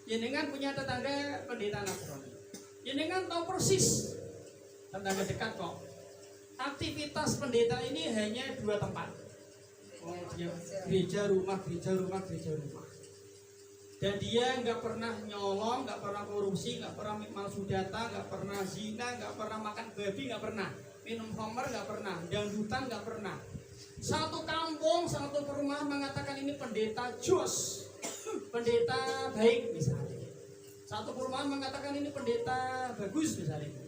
S1: jenengan punya tetangga pendeta Nasrani. Jenengan tahu persis tetangga dekat kok. Aktivitas pendeta ini hanya 2 tempat. Gereja rumah. Dan dia nggak pernah nyolong, nggak pernah korupsi, nggak pernah palsu data, nggak pernah zina, nggak pernah makan babi, nggak pernah minum homer, nggak pernah dangdutan, nggak pernah. Satu kampung, satu perumahan mengatakan ini pendeta jos, pendeta baik misalnya. Satu perumahan mengatakan ini pendeta bagus misalnya.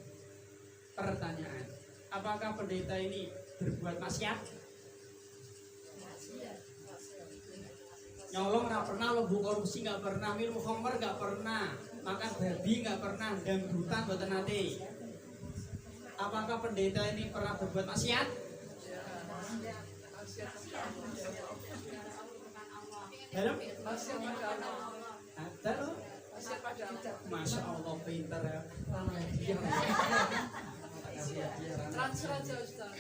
S1: Pertanyaan, apakah pendeta ini berbuat maksiat? Nyolong nggak pernah, lobo korupsi nggak pernah, minum khamr nggak pernah, makan babi nggak pernah, dangdutan boten nate. Apakah pendeta ini pernah berbuat maksiat? Dalam? Ada loh. Masya Allah pintar ya.
S2: Transfer aja Ustaz.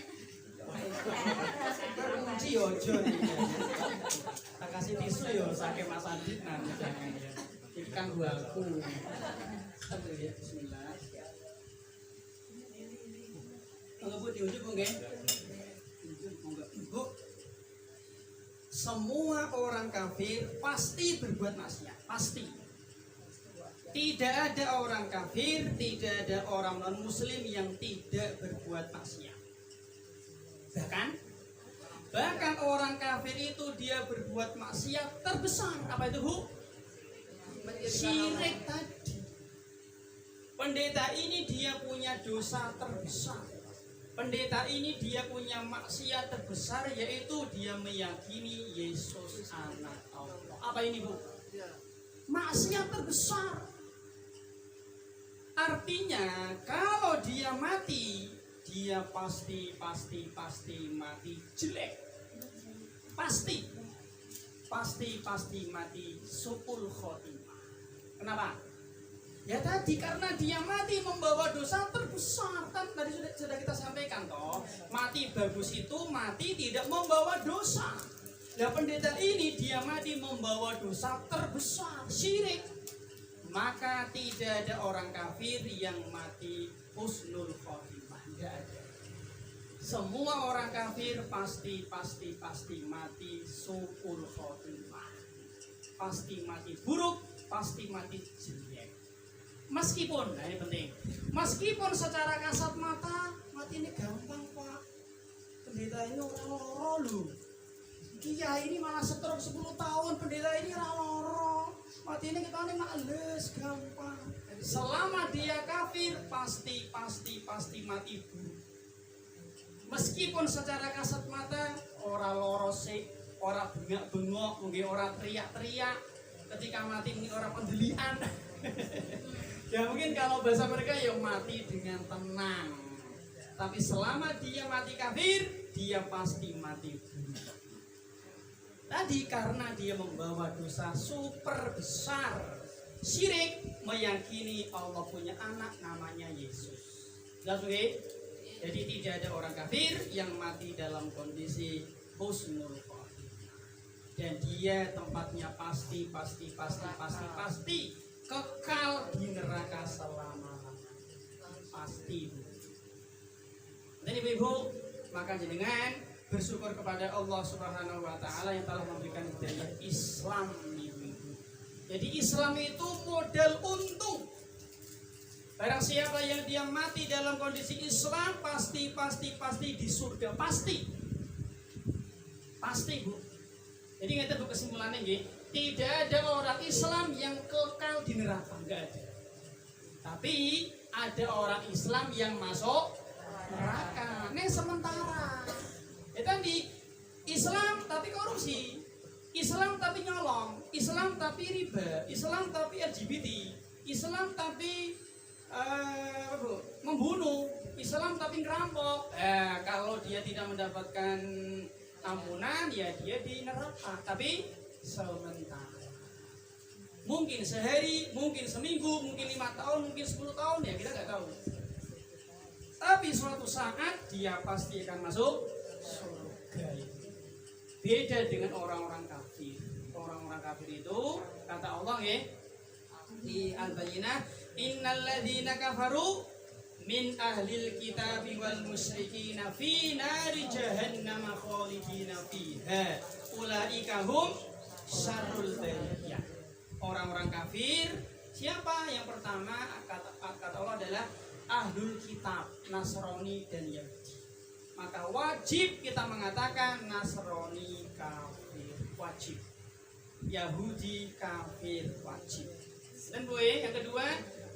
S1: Kunci ojo nih. Tak kasih tisu yo sakit Mas Adit nanti jangan ya. Ikan buahku. Aduh ya bismillah. Kalau Bu diunjuk nggih? Bu. Semua orang kafir pasti berbuat maksiat, pasti. Tidak ada orang kafir, tidak ada orang non-muslim yang tidak berbuat maksiat. Bahkan orang kafir itu dia berbuat maksiat terbesar. Apa itu, Bu? Syirik tadi. Pendeta ini dia punya dosa terbesar. Pendeta ini dia punya maksiat terbesar, yaitu dia meyakini Yesus anak Allah. Apa ini, Bu? Maksiat terbesar. Artinya kalau dia mati, dia pasti mati jelek. Pasti mati su'ul khotimah. Kenapa? Ya tadi karena dia mati membawa dosa terbesar. Kan tadi sudah kita sampaikan toh, mati bagus itu mati tidak membawa dosa. Ya pendeta ini dia mati membawa dosa terbesar, syirik. Maka tidak ada orang kafir yang mati husnul khotimah. Tidak ada. Semua orang kafir pasti mati su'ul khotimah. Pasti mati buruk, pasti mati jelek. Meskipun, nah ini penting, meskipun secara kasat mata mati ini gampang Pak. Pendeta ini orang loro loh. Kiai ini malah stroke 10 tahun, pendeta ini loro. Mati ini kita ini males gampang. Selama dia kafir pasti mati buruk. Meskipun secara kasat mata ora loro sik, ora bengak-bengok, mungkin ora teriak-teriak, ketika mati ini ora pendelian. Ya mungkin kalau bahasa mereka ya mati dengan tenang. Tapi selama dia mati kafir, dia pasti mati buruk. Tadi karena dia membawa dosa super besar, syirik, meyakini Allah punya anak namanya Yesus. Jelas oke? Jadi tidak ada orang kafir yang mati dalam kondisi husnul khotimah. Dan dia tempatnya pasti kekal di neraka selama-lamanya. Pasti. Dan ibu-ibu, maka jenengan bersyukur kepada Allah Subhanahu wa taala yang telah memberikan hidayah Islam ini. Jadi Islam itu modal untung. Barang siapa yang dia mati dalam kondisi Islam pasti di surga, pasti. Pasti, Bu. Jadi ngeten Bu kesimpulannya nggih, tidak ada orang Islam yang kekal di neraka, enggak ada. Tapi ada orang Islam yang masuk neraka. Ini sementara. Ya tadi Islam tapi korupsi, Islam tapi nyolong, Islam tapi riba, Islam tapi LGBT, Islam tapi membunuh, Islam tapi ngerampok. Kalau dia tidak mendapatkan ampunan, ya dia di neraka. Tapi sementara. Mungkin sehari, mungkin seminggu, mungkin 5 tahun, mungkin 10 tahun, ya kita nggak tahu. Tapi suatu saat dia pasti akan masuk surga. Beda dengan orang-orang kafir. Orang-orang kafir itu kata Allah ya di Al-Bayyinah, innal ladzina kafaru min ahlil kitabi wal musyrikina fi nari jahannam khalidina fiha ulaika hum syarrul bariyah. Orang-orang kafir siapa? Yang pertama kata Allah adalah ahlul kitab, Nasrani dan Yahudi. Maka wajib kita mengatakan Nasrani kafir, wajib. Yahudi kafir, wajib. Dan yang kedua,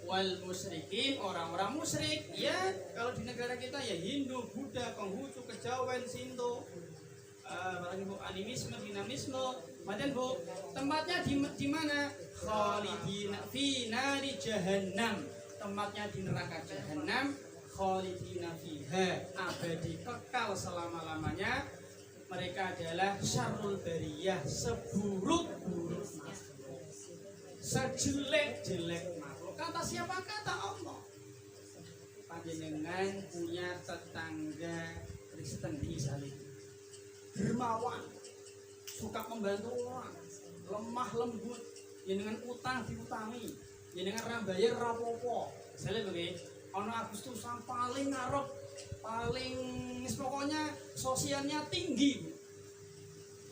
S1: wal musyrikin, orang-orang musyrik. Ya, kalau di negara kita ya Hindu, Buddha, Konghucu, Kejawen, Sinto, animisme, dinamisme, Matan Bu, tempatnya di mana? Khalidina fi nari jahannam. Tempatnya di neraka jahannam. Khalidina fiha, abadi kekal selama-lamanya. Mereka adalah syarrul bariyah, seburuk-buruk makhluk, sejelek-jelek makhluk. Kata siapa? Kata Allah. Panjenengan punya tetangga Kristen di Israel, dermawan, suka membantu orang, lemah lembut, jenengan utang diutangi, jenengan rambayar rapopo. Misalnya begini, ono Agustusan paling ngarep, paling pokoknya sosialnya tinggi.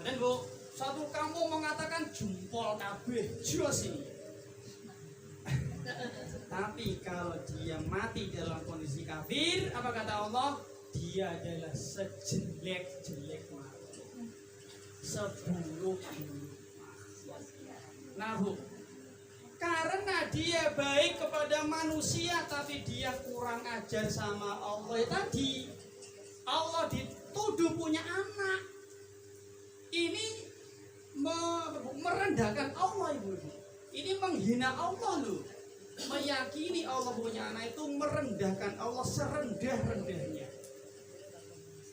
S1: Dan Bu, satu kampung mengatakan jempol kabeh, jos ini. Tapi kalau dia mati dalam kondisi kafir, apa kata Allah? Dia adalah sejelek-jelek makhluk, seburuk-buruk makhluk. Nah Bu, karena dia baik kepada manusia tapi dia kurang ajar sama Allah tadi, Allah dituduh punya anak. Ini merendahkan Allah Ibu. Ini menghina Allah loh. Meyakini Allah punya anak itu merendahkan Allah serendah-rendahnya.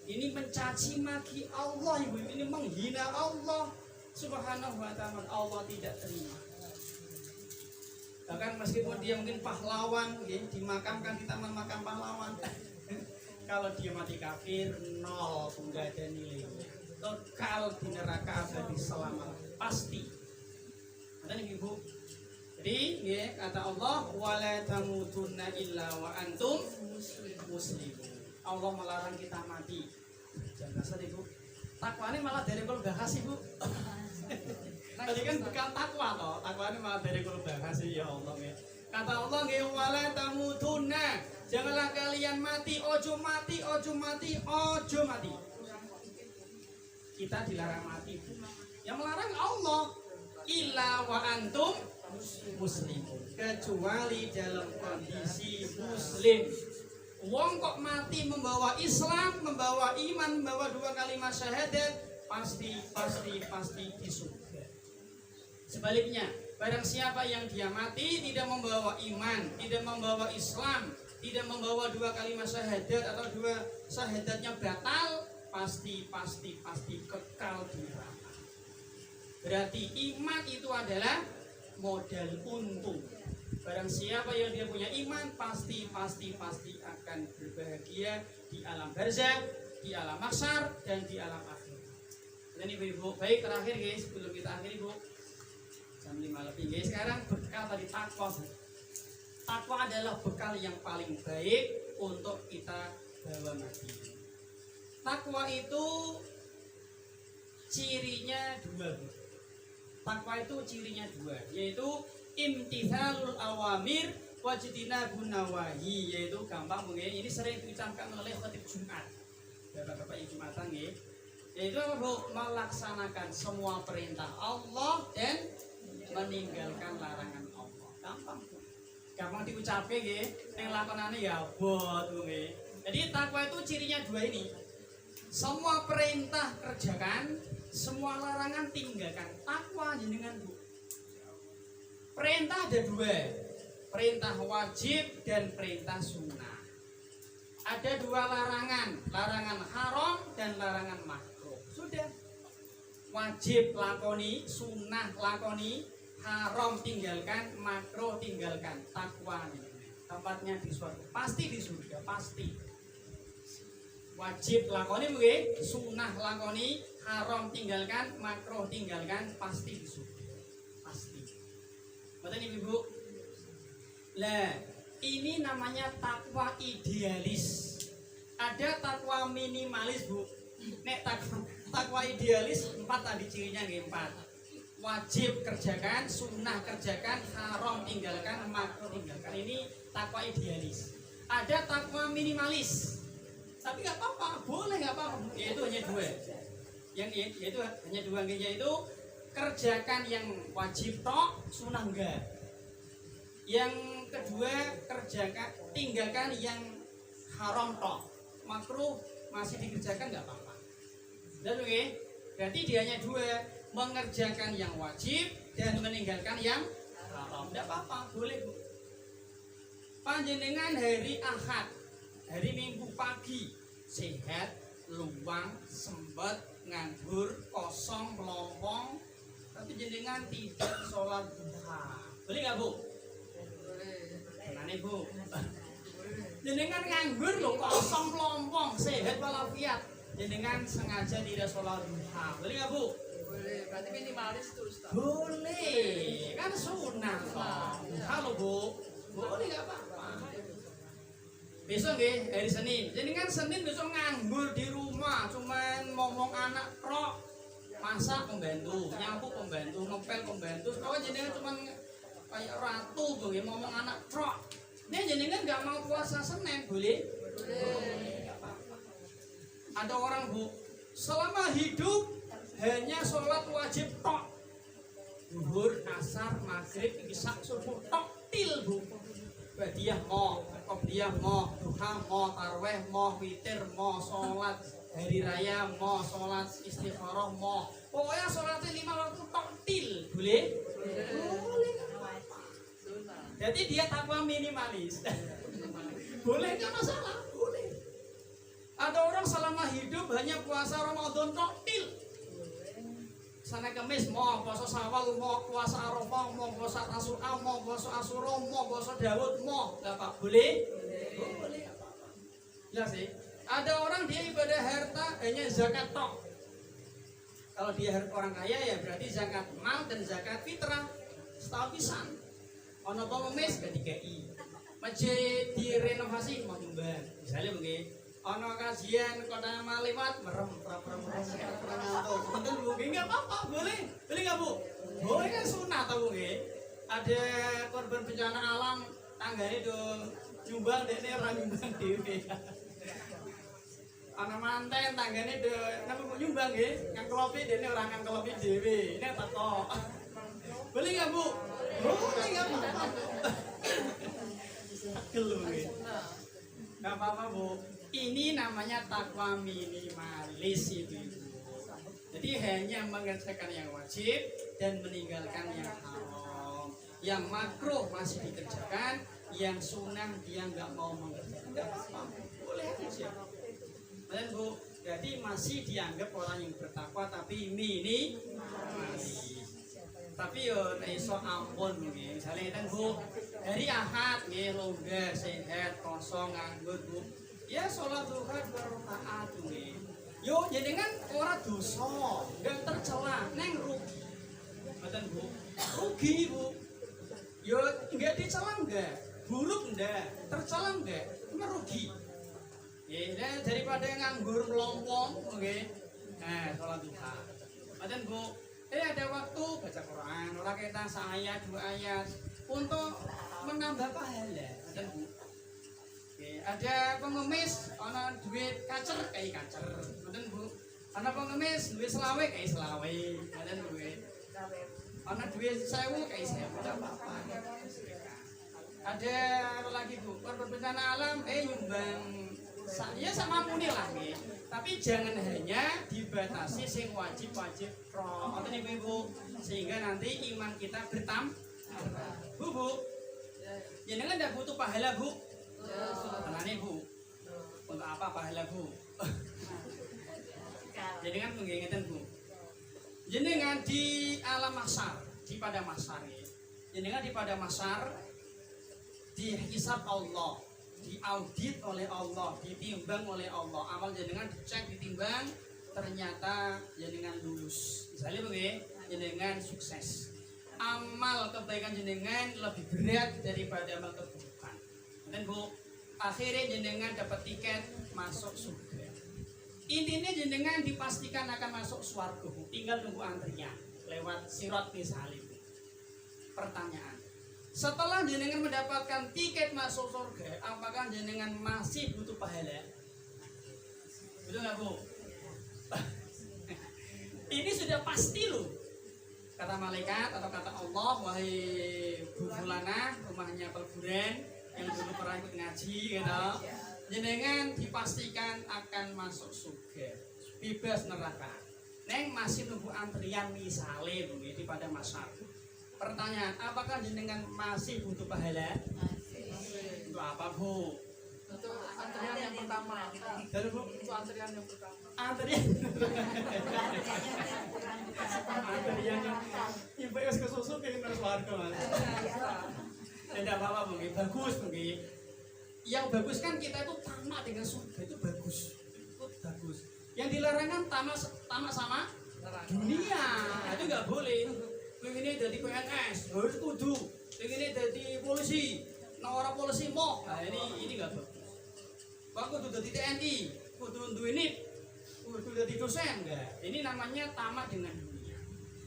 S1: Ini mencaci maki Allah Ibu. Ini menghina Allah Subhanahu wa ta'ala. Allah tidak terima. Bahkan meskipun dia mungkin pahlawan, dimakamkan di taman makam pahlawan, kalau dia mati kafir, nol, enggak ada nilainya. Kekal di neraka abadi selama pasti. Ada nih Ibu. Jadi kata Allah, wala tamutunna illa wa antum muslimun. Allah melarang kita mati. Jangan kasar Ibu. Takwa ini malah dari kul bahas Ibu. Tadi kan bukan takwa toh. Takwa ini malah dari kul bahas ya Allah ya. Kata Allah, wala tamutunna. Janganlah kalian mati, ojo mati, ojo mati, ojo mati. Kita dilarang mati. Yang melarang Allah. Illa wa antum muslimun, kecuali dalam kondisi muslim. Wong kok mati membawa Islam, membawa iman, membawa 2 kalimat syahadat, pasti di surga. Sebaliknya, barang siapa yang dia mati tidak membawa iman, tidak membawa Islam, tidak membawa 2 kalimat syahadat atau 2 syahadatnya batal, pasti kekal di neraka. Berarti iman itu adalah modal untung. Barang siapa yang dia punya iman pasti akan berbahagia di alam barzakh, di alam mahsyar dan di alam akhirat. Dan Ibu-ibu, baik terakhir guys, sebelum kita akhiri Bu, jam 5 lebih guys. Sekarang bekal tadi takwa. Takwa adalah bekal yang paling baik untuk kita bawa mati. Takwa itu cirinya 2. Takwa itu cirinya 2, yaitu imtithalul awamir wajtinabun nawahi, yaitu gampang mungkin ini sering diucapkan oleh khatib Jumat. Bapak-bapak Jumatan nggih. Yaitu melaksanakan semua perintah Allah dan meninggalkan larangan Allah. Gampang diucapke nggih, ning lakonane ya abot nggih. Jadi takwa itu cirinya 2 ini. Semua perintah kerjakan, semua larangan tinggalkan. Takwa jenengan Bu. Perintah ada 2, perintah wajib dan perintah sunnah. Ada 2 larangan, larangan haram dan larangan makruh. Sudah. Wajib lakoni, sunnah lakoni, haram tinggalkan, makruh tinggalkan. Takwa tempatnya di surga. Pasti di surga, pasti. Wajib lakoni mungkin, sunnah lakoni, haram tinggalkan, makruh tinggalkan, pasti di surga. Pasti. Betul Ibu? Lah, ini namanya takwa idealis. Ada takwa minimalis Bu. Nek takwa idealis 4 tadi cirinya nggih 4. Wajib kerjakan, sunnah kerjakan, haram tinggalkan, makruh tinggalkan. Ini takwa idealis. Ada takwa minimalis. Tapi nggak apa-apa, boleh nggak apa-apa. Yaitu hanya 2. Yaitu hanya 2, yaitu kerjakan yang wajib tok, sunnah enggak. Yang kedua, tinggalkan yang haram tok, makruh masih dikerjakan nggak apa-apa. Dan berarti dia hanya 2. mengerjakan yang wajib dan meninggalkan yang haram. Tidak apa-apa, boleh Bu. Panjenengan hari Ahad, hari Minggu pagi, sehat, luang, sempet, nganggur, kosong, melompong, tapi jenengan tidak sholat duha. Boleh nggak Bu? Boleh. Bu. Jenengan nganggur loh, kosong, melompong, sehat walafiat. Jenengan sengaja tidak sholat duha. Boleh nggak Bu?
S2: Boleh. Berarti minimalis itu Ustaz.
S1: Boleh, kan sunnah toh. Halo Bu, boleh nggak apa-apa. Besok nggih hari Senin. Jenengan Senin besok nganggur di rumah, cuman ngomong anak prok, masak pembantu, nyapu pembantu, ngepel pembantu. Kalau jenengan cuman kayak ratu tuh, ngomong anak prok. Ini jenengan nggak mau puasa Senin, boleh? Boleh. Ada orang Bu, selama hidup hanya sholat wajib tok, zuhur, asar, maghrib, isya, subuh tok til Bu. Badiah mau, qobliyah mau, duha mau, tarweh mau, witir mau, sholat hari raya mau, sholat istikharah mau. Pokoknya sholatnya 5 waktu tok til, boleh? Boleh. Jadi dia takwa minimalis. Boleh nggak masalah? Boleh. Ada orang selama hidup hanya puasa Ramadan tok til. Sana Kemis mau puasa Syawal, mau puasa Arafah, mau puasa Tasyrik, mau puasa Asyura, mau puasa Daud, mau nggak apa boleh? Boleh apa-apa. Ya sih. Ada orang dia ibadah harta hanya zakat tok. Kalau dia orang kaya ya berarti zakat mal dan zakat fitrah setahun pisan. Ono pengemis gak dikai. Masjid direnovasi mau nyumbang. Misalnya begini. Ono kajian kota lewat merem ngantuk. Betul Bu, enggak apa-apa, boleh. Boleh enggak Bu? Boleh kan sunah tahu nggih. Ada korban bencana alam tanggane do nyumbang dekne ora nyumbang dhewe. Ana manten tanggane do napa nyumbang nggih, ngangkelopi dekne ora ngangkelopi dhewe. Nek teko. Boleh enggak Bu? Boleh enggak apa-apa. Gelu nggih. Enggak apa-apa Bu. Ini namanya takwa minimalis itu. Jadi hanya mengerjakan yang wajib dan meninggalkan yang haram. Yang makruh masih dikerjakan, yang sunnah dia nggak mau mengerjakan. Nggak apa-apa, boleh aja. Dan Bu, jadi masih dianggap orang yang bertakwa tapi minimalis. Tapi yo iso ampun nggih. Misale kan Bu, hari Ahad nggih longgar, sehat, kosong, nganggur Bu. Ya sholat duha 2 rakaat nggih. Yo jenengan ora dosa, enggak tercela, neng rugi. Mboten Bu. Rugi Bu. Yo enggak dicela enggak, buruk enggak, tercela enggak, merugi. Ya daripada nganggur melompong nggih. Nah, sholat duha. Mboten Bu. Ada waktu baca Quran, ora ketan ayat 2 ayat untuk menambah pahala. Mboten Bu. Ada pengemis, ana duit kacer kayak kacer, betul Bu. Ana pengemis duit selawe kayak selawe, betul Bu. Ana duit 1000 kayak 1000, tidak apa-apa. Ada apa lagi Bu? Korban bencana alam, nyumbang, ya sama muni lah nih. Tapi jangan hanya dibatasi sing wajib-wajib pro, atau nih Bu, sehingga nanti iman kita bertambah. Bu, jangan tidak butuh pahala Bu. Tenane Bu, untuk apa pahala Bu? Jenengan mengingatkan Bu. Jenengan di alam mahsyar, di pada mahsyar ya. Jenengan di pada mahsyar dihisab Allah, diaudit oleh Allah, ditimbang oleh Allah. Amal jenengan dicek, ditimbang, ternyata jenengan lulus. Misalnya begini, jenengan sukses. Amal kebaikan jenengan lebih berat daripada amal keburukan. Dan Bu, akhirnya jenengan dapat tiket masuk surga. Intinya jenengan dipastikan akan masuk surga Bu. Tinggal nunggu antrian lewat sirat misalnya. Pertanyaan, setelah jenengan mendapatkan tiket masuk surga, apakah jenengan masih butuh pahala? Betul nggak Bu? Ini sudah pasti loh. Kata malaikat atau kata Allah, wahai Bu Fulana, rumahnya peleburan yang dulu pernah ikut ngaji gitu, jenengan dipastikan akan masuk surga, bebas neraka. Neng masih nunggu antrian misalnya begitu pada masak. Pertanyaan, apakah jenengan masih butuh pahala? Untuk apa Bu?
S2: Untuk antrian yang pertama.
S1: Dan Bu?
S2: Untuk antrian yang pertama.
S1: Antrian. Antrian yang ibu es kesusu pengen terus warga Mas. Tidak apa-apa Bu, bagus Bu. Yang bagus kan kita itu tamak dengan surga itu bagus. Itu bagus. Yang dilarangkan tamak sama dunia. Itu nggak boleh. Pengennya jadi PNS, harus setuju. Pengennya jadi polisi, nah orang polisi mau. Nah ini nggak bagus. Bang kudu jadi TNI, kudu duit, kudu jadi dosen. Enggak. Ini namanya tamak dengan dunia.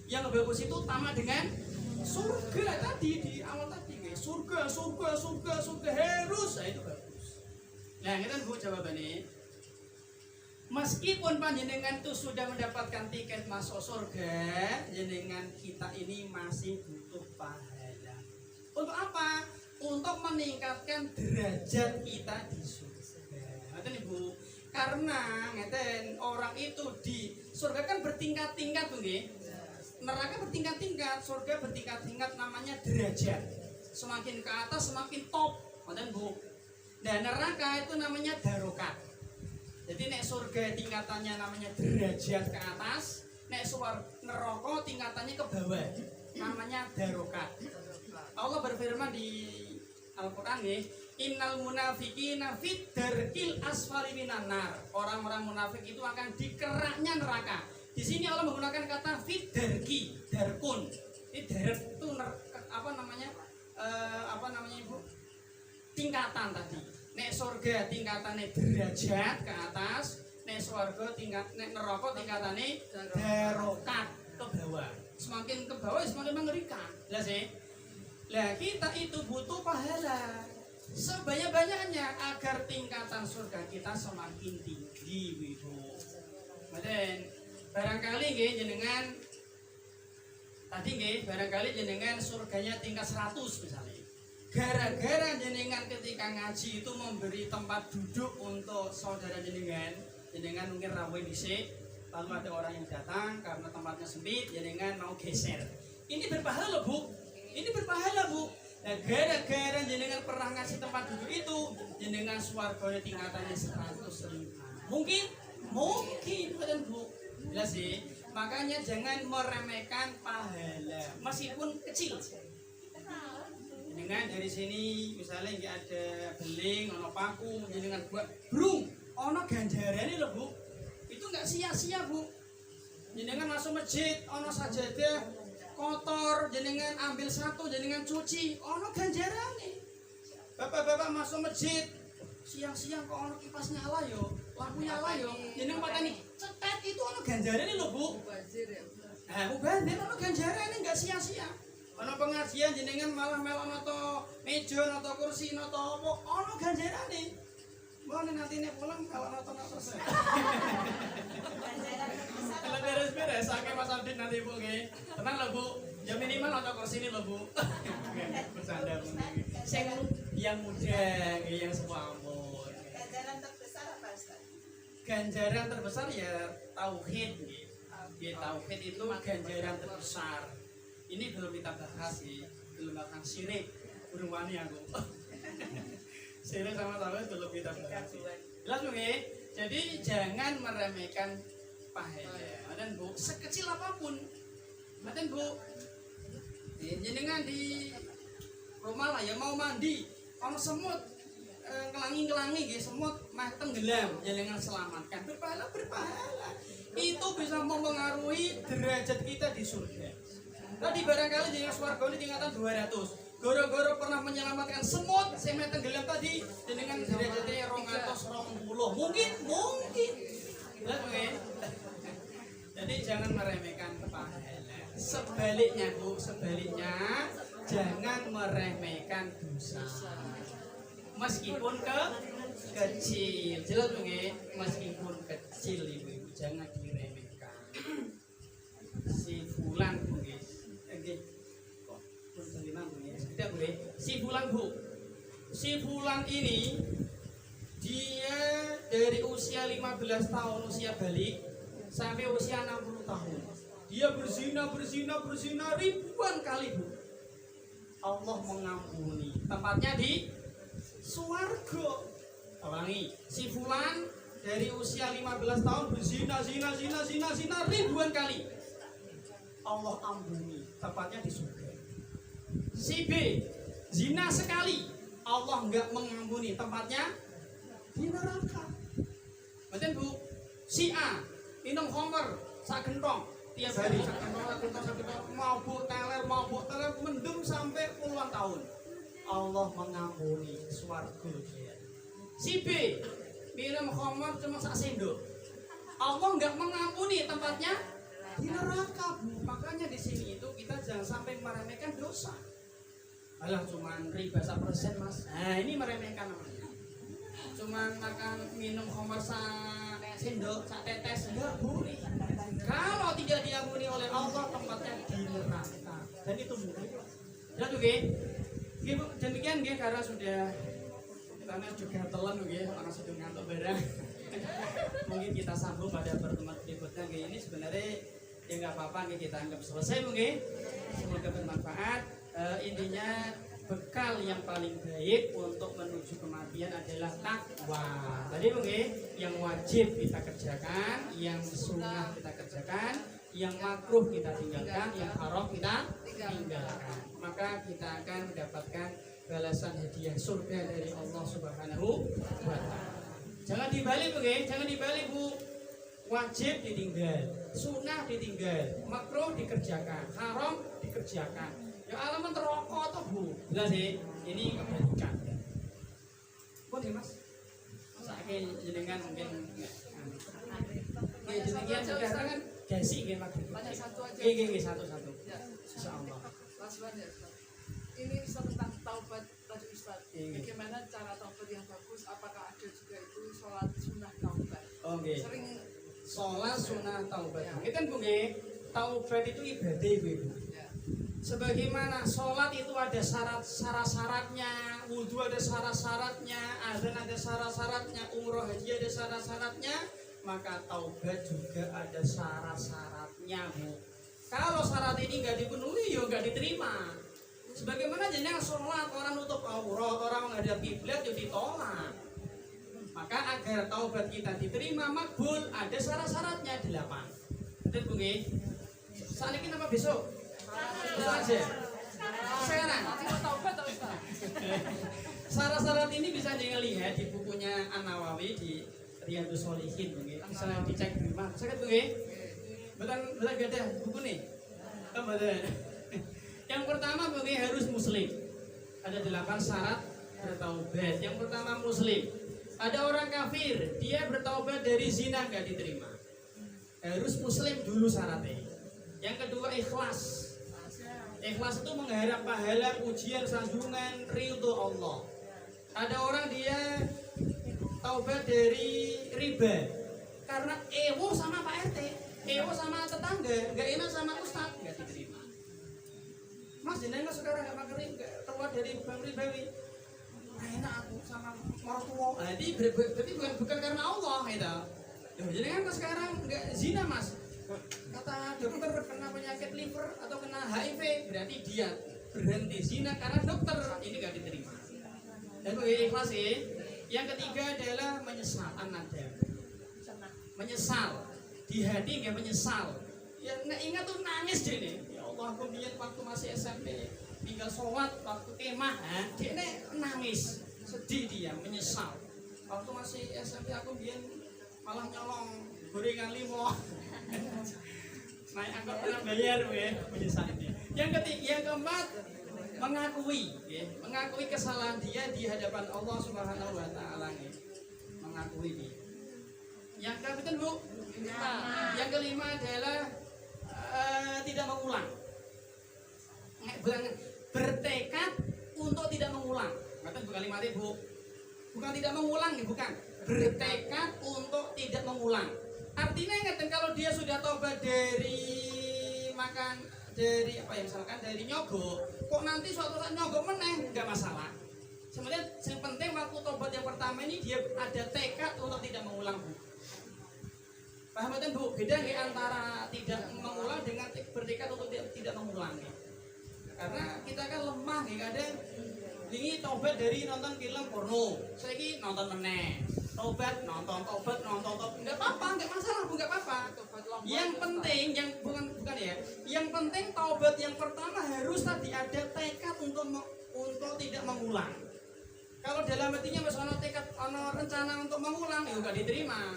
S1: Yang bagus itu tamak dengan surga tadi di awal tadi. Surga harus. Nah itu bagus. Nah ini kan Bu jawabannya. Meskipun panjenengan itu sudah mendapatkan tiket masuk surga, jenengan kita ini masih butuh pahala. Untuk apa? Untuk meningkatkan derajat kita di surga. Ngerti Bu? Karena ngeten orang itu di surga kan bertingkat-tingkat tuh nggih. Neraka bertingkat-tingkat, surga bertingkat-tingkat namanya derajat. Semakin ke atas semakin top. Ngerti Bu? Dan neraka itu namanya darokat. Jadi nek surga tingkatannya namanya derajat ke atas, nek neraka tingkatannya ke bawah, namanya darokat. Allah berfirman di Al-Qur'an nih, innal munafiqina fit darkil asfali minan nar. Orang-orang munafik itu akan di keraknya neraka. Di sini Allah menggunakan kata fit darki, darkun. Ini dark itu apa namanya Ibu? Tingkatan tadi. Nek surga tingkatannya derajat ke atas, nek surga nek neraka tingkatannya darokat ke bawah. Semakin ke bawah semakin mengerikan. Lah sih. Lah kita itu butuh pahala sebanyak-banyaknya agar tingkatan surga kita semakin tinggi, Ibu. Kemudian barangkali nggih jenengan tadi nggih barangkali jenengan surganya tingkat 100 misalnya. Gara-gara jenengan ketika ngaji itu memberi tempat duduk untuk saudara jenengan mungkin rawuh dhisik, lalu ada orang yang datang karena tempatnya sempit, jenengan mau geser. Ini berpahala loh Bu, ini berpahala Bu. Nah gara-gara jenengan pernah ngasih tempat duduk itu, jenengan swarganya tingkatannya 100.000. Mungkin bukan Bu. Jelas sih. Makanya jangan meremehkan pahala meskipun kecil. Jenengan dari sini misalnya nggak ada beling, ono paku, jenengan buat brung, ono ganjarannya loh Bu. Itu nggak sia-sia Bu. Jenengan masuk masjid, ono sajadah kotor, jenengan ambil satu, jenengan cuci, ono ganjarannya. Bapak-bapak masuk masjid, siang-siang kok ono kipas nyala yo, lampu nyala yo, jenengan pateni cetet itu ono ganjarannya loh Bu. Mubazir ono ganjarannya nggak sia-sia. Ono pengajian jenengan malah melon atau meja atau kursi atau apa ono ganjarane. Mau nanti nek pulang kalau nonton selesai. Kalau beres-beres sampai Mas Abdin nanti Bu nggih. Tenang lho Bu. Ya minimal atau kursi ini lho Bu. Bercanda Bu. Sing yang muda yang sepamun.
S3: Ganjaran terbesar apa Ustaz?
S1: Ganjaran terbesar ya tauhid nggih. Tauhid itu ganjaran terbesar. Ini belum kita bahas sih, belum akan syirik, burung wani aku. Syirik sama tauhid belum kita bahas. Jelas Bu ya? Jadi jangan meremehkan pahala. Dan Bu, sekecil apapun. Dan Bu, jenengan di rumah lah ya mau mandi, kalau semut kelangi-kelangi gitu, semut mah tenggelam, jenengan selamatkan. Berpahala. Itu bisa mempengaruhi derajat kita di surga. Tadi barangkali jenengan swarga ini tingkatan 200. Goro-goro pernah menyelamatkan semut sampai tenggelam tadi jenengan derajatnya 220. Mungkin. Jelas mungkin. Jadi jangan meremehkan pahala. Sebaliknya Bu, jangan meremehkan dosa. Meskipun kecil. Jelas mungkin. Meskipun kecil Ibu, jangan diremehkan. Si fulan Bu. Si fulan ini dia dari usia 15 tahun usia balik sampai usia 60 tahun. Dia berzina ribuan kali, Bu. Allah mengampuni. Tempatnya di swarga. Ulangi, si fulan dari usia 15 tahun berzina ribuan kali. Allah ampuni, tempatnya di surga. Si B zina sekali, Allah enggak mengampuni, tempatnya di neraka. Betul, Bu? Si A minum khamr sak gentong tiap hari, sak gentong, mabuk teler, mendem sampai puluhan tahun. Allah mengampuni, swarga dia. Si B minum khamr cuma sak sendok, Allah enggak mengampuni, tempatnya di neraka, Bu. Makanya di sini itu kita jangan sampai meremehkan dosa. Alah cuman riba 1%, Mas. Nah, ini meremehkan namanya. Cuman makan minum khamr sak sendok, sak tetes, enggak boleh. Kalau tidak diampuni oleh Allah, tempatnya di neraka. Dan itu mungkin. Dan oke. Demikian nggih, karena sudah karena juga telan nggih, karena sudah ngantuk barang. Mungkin kita sambung pada pertemuan berikutnya. Ini sebenarnya ya nggak apa-apa, kita anggap selesai mungkin. Semoga bermanfaat. Intinya bekal yang paling baik untuk menuju kematian adalah takwa. Tadi mungkin yang wajib kita kerjakan, yang sunnah kita kerjakan, yang makruh kita tinggalkan, yang haram kita tinggalkan. Maka kita akan mendapatkan balasan hadiah surga dari Allah Subhanahu wa Ta'ala. Jangan dibalik, mungkin jangan dibalik, Bu. Wajib ditinggal, sunnah ditinggal, makruh dikerjakan, haram dikerjakan. Ya alaman terokok atau, Bu? Jelas sih, ini kebalikan. Boleh, Mas? Saking jenengan mungkin ya demikian sekarang kan gasi nggih maghrib.
S2: Banyak satu aja.
S1: Nggih satu-satu.
S2: Ya.
S1: Insyaallah.
S2: Mas banyak. Ini tentang taubat tadi Ustaz.
S1: Iya.
S2: Bagaimana cara taubat yang bagus? Apakah ada juga itu sholat sunnah taubat?
S1: Oh nggih.
S2: Sering
S1: Sholat sunnah taubat.
S2: Ya.
S1: Nggih kan Bu nggih. Taubat itu ibadah Bu.
S2: ya.
S1: Sebagaimana sholat itu ada syarat-syaratnya, wudhu ada syarat-syaratnya, azan ada syarat-syaratnya, umroh haji ada syarat-syaratnya, maka taubat juga ada syarat-syaratnya, Bu. Kalau syarat ini nggak dipenuhi, ya nggak diterima. Sebagaimana jenengan sholat, orang nutup aurat, orang menghadap kiblat, ya ditolak. Maka agar taubat kita diterima makbul, ada syarat-syaratnya 8. Betul Bu nggih? Saat ini apa besok? Besok aja. Sekarang.
S2: Nanti mau taubat atau Ustaz?
S1: Syarat-syarat ini bisa dilihat di bukunya An-Nawawi di Riyadhus Shalihin, bisa dicek di rumah. Saya Bu nggih. Betul gak ada buku nih? Oh, betul. Yang pertama Bu nggih harus muslim. Ada 8 syarat bertaubat. Yang pertama muslim. Ada orang kafir, dia bertaubat dari zina nggak diterima. Harus muslim dulu syaratnya. Yang kedua ikhlas. Ikhlas itu mengharap pahala, pujian, sanjungan, ridho Allah. Ada orang dia taubat dari riba karena ewo sama Pak RT, ewo sama tetangga, nggak enak sama ustadz, nggak diterima. Mas jenengan sekarang nggak makan riba, keluar dari bank ribawi. Enak aku sama mertua. Jadi berarti bukan karena Allah itu. Ya jenengan sekarang nggak zina Mas. Kata dokter kena penyakit liver atau kena HIV, berarti dia berhenti zina karena dokter, ini nggak diterima. Dan bagi ikhlas sih. Yang ketiga adalah menyesal, anadam. Menyesal di hati, nggak menyesal. Ya nggak ingat tuh nangis deh nih. Ya Allah, aku lihat waktu masih SMP tinggal sholat waktu kemah, dia nangis, sedih dia, menyesal. Waktu masih SMP aku biar malah nyolong gorengan 5. Naik angkot dengan bayar, menyesal dia. Yang keempat, mengakui kesalahan dia di hadapan Allah Subhanahu wa Ta'ala. Mengakui dia. Yang keempat, Bu. Yang kelima adalah tidak mengulang. Bertekad untuk tidak mengulang. Kata bukan kalimat Bu. Bukan tidak mengulang, bukan. Bertekad untuk tidak mengulang. Artinya ingat, kalau dia sudah tobat dari makan, dari apa ya, misalkan dari nyogok, kok nanti suatu saat nyogok meneh, nggak masalah. Sebenarnya yang penting waktu tobat yang pertama ini dia ada tekad untuk tidak mengulang. Paham betul Bu? Beda nggih antara tidak mengulang dengan bertekad untuk tidak mengulang nggih. Karena kita kan lemah nggih kadang ini tobat dari nonton film porno. Saiki nonton meneh. Tobat nonton enggak apa-apa, enggak masalah Bu, enggak apa-apa. Yang penting bukan ya. Yang penting taubat yang pertama harus tadi ada tekad untuk tidak mengulang. Kalau dalam hatinya wis ana tekad, ana rencana untuk mengulang, ya enggak diterima.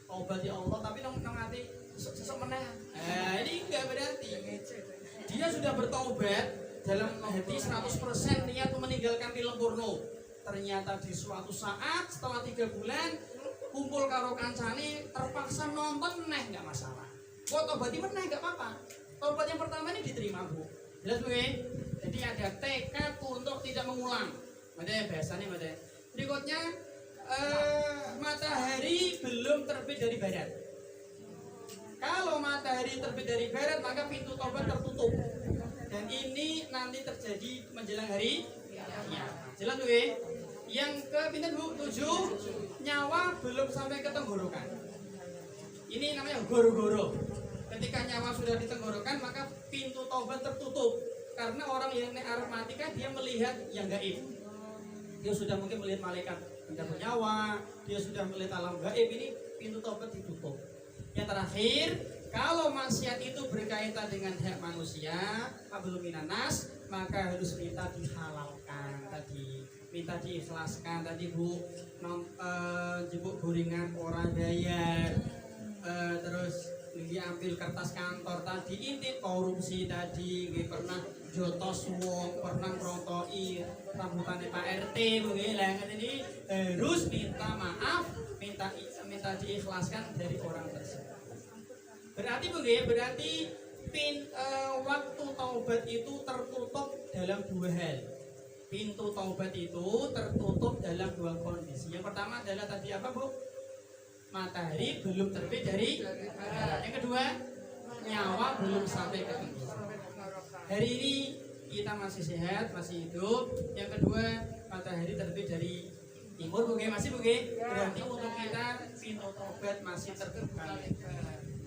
S1: Taubat ya Allah, tapi nang ati sesuk meneh. Ini enggak berarti. Dia sudah bertaubat dalam hati 100% niat meninggalkan film porno. Ternyata di suatu saat setelah 3 bulan kumpul karo kancane terpaksa nonton meneh enggak masalah. Kok tobat meneh enggak apa-apa. Tobat yang pertama ini diterima Bu. Jelas Bu ya? Jadi ada tekad untuk tidak mengulang. Mate bahasanya mate. Berikutnya matahari belum terbit dari barat. Kalau matahari terbit dari barat maka pintu tobat tertutup. Dan ini nanti terjadi menjelang hari kiamat. Jelas Bu ya? Yang ke pinten Bu? 7, nyawa belum sampai ke tenggorokan. Ini namanya goro-goro. Ketika nyawa sudah di tenggorokan maka pintu taubat tertutup. Karena orang yang arep mati kan dia melihat yang gaib. Dia sudah mungkin melihat malaikat pencabut nyawa, dia sudah melihat alam gaib, ini pintu taubat ditutup. Yang terakhir, kalau maksiat itu berkaitan dengan hak manusia, hablum minan nas, maka harus minta dihalalkan tadi. Minta diikhlaskan tadi Bu, jebuk gorengan orang bayar, terus diambil kertas kantor tadi, intip korupsi tadi, pernah jotos wong, pernah merotoi rambutane Pak RT, begini ini harus minta maaf, minta diikhlaskan dari orang tersebut. Berarti begini, berarti waktu taubat itu tertutup dalam 2 hal. Pintu taubat itu tertutup dalam 2 kondisi. Yang pertama adalah tadi apa Bu? Matahari belum terbit dari barat. Yang kedua, nyawa belum sampai ke tenggorokan. Hari ini kita masih sehat, masih hidup. Yang kedua, matahari terbit dari timur, Bu, masih Bu. Berarti untuk kita pintu taubat masih terbuka.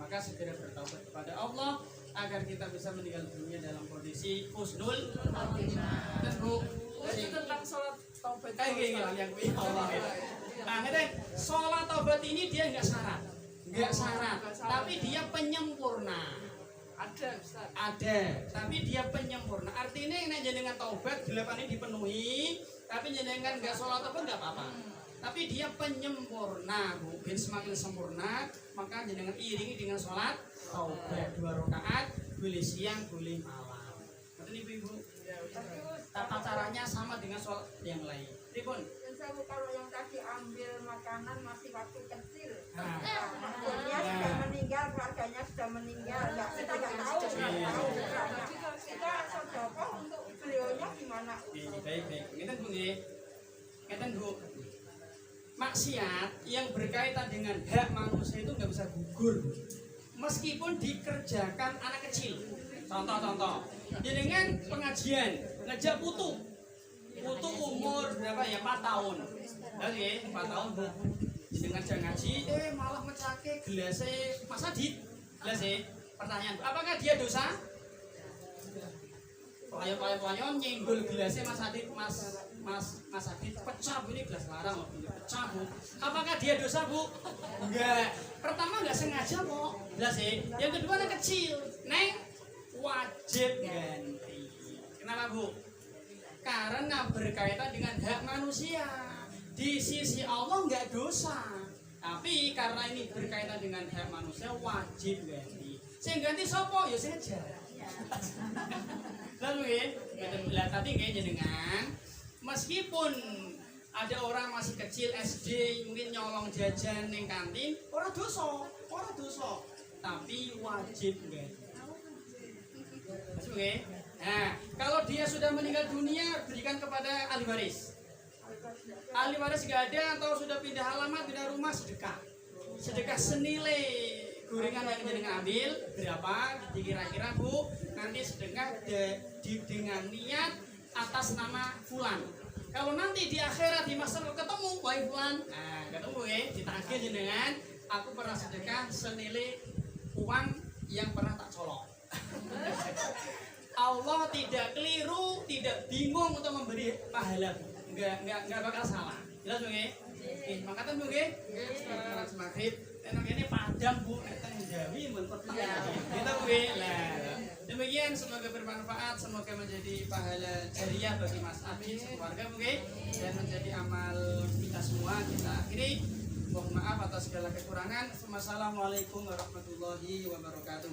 S1: Maka segera bertaubat kepada Allah agar kita bisa meninggal dunia dalam kondisi husnul khotimah. Dan Bu,
S2: tentang sholat taubat
S1: yang Allah ya. Nah, sholat taubat ini dia enggak syarat, tapi dia penyempurna. Ada, tapi dia penyempurna. Artinya nek jenengan taubat 8 ini dipenuhi, tapi jenengan enggak sholat taubat enggak apa-apa. Tapi dia penyempurna, Bu. Biar semakin sempurna, maka jenengan iringi dengan sholat taubat 2 rakaat, boleh siang, boleh malam. Ngerti Ibu? Tata caranya sama dengan sholat yang lain. Pripun?
S3: Kalau yang tadi ambil makanan masih waktu kecil,
S1: Nah.
S3: dia sudah meninggal, keluarganya sudah meninggal, kita nggak tahu. Kita sedekah untuk beliaunya gimana?
S1: Baik. Ngeten Bu nggih. Ngeten Bu. Maksiat yang berkaitan dengan hak manusia itu nggak bisa gugur, meskipun dikerjakan anak kecil. Contoh, jenengan pengajian ngejak putu umur berapa ya? 4 tahun. Oke, 4 tahun Bu. Dengan ngaji, malah mecake gelasnya Mas Adit. Gelasnya. Pertanyaan, apakah dia dosa? Payo nyenggol gelasnya Mas Adit, Mas Adit pecah Bu, ini gelas larang loh, pecah Bu. Apakah dia dosa Bu? Enggak. Pertama enggak sengaja kok. Gelasnya. Yang kedua anak kecil, Neng wajib ganti. Kenapa Bu? Karena berkaitan dengan hak manusia. Di sisi Allah enggak dosa, tapi karena ini berkaitan dengan hak manusia wajib ganti. Sing ganti sopo ya saja. Lalu ya, tadi kayak jenengan, meskipun ada orang masih kecil SD mungkin nyolong jajan ning kantin, orang dosa, tapi wajib ganti. Oke. Nah, kalau dia sudah meninggal dunia, berikan kepada ahli waris. Ahli waris gak ada atau sudah pindah alamat, pindah rumah, sedekah senilai gorengan yang jenengan ambil berapa kira-kira Bu, nanti sedekah dengan niat atas nama fulan. Kalau nanti di akhirat di masa ketemu wahai fulan, nah ketemu ya ditagih jenengan aku pernah sedekah senilai uang yang pernah tak colok. Allah tidak keliru, tidak bingung untuk memberi pahala. Enggak bakal salah. Jelas Bu nggih? Nggih, mangkaten Bu nggih? Salat maghrib enak ini padang Bu, teng Jawi mun peteng. Kita Bu nggih. Lah, demikian semoga bermanfaat, semoga menjadi pahala jariah bagi Mas Abi keluarga Bu nggih dan menjadi amal kita semua. Kita akhiri. Mohon maaf atas segala kekurangan. Wassalamualaikum warahmatullahi wabarakatuh.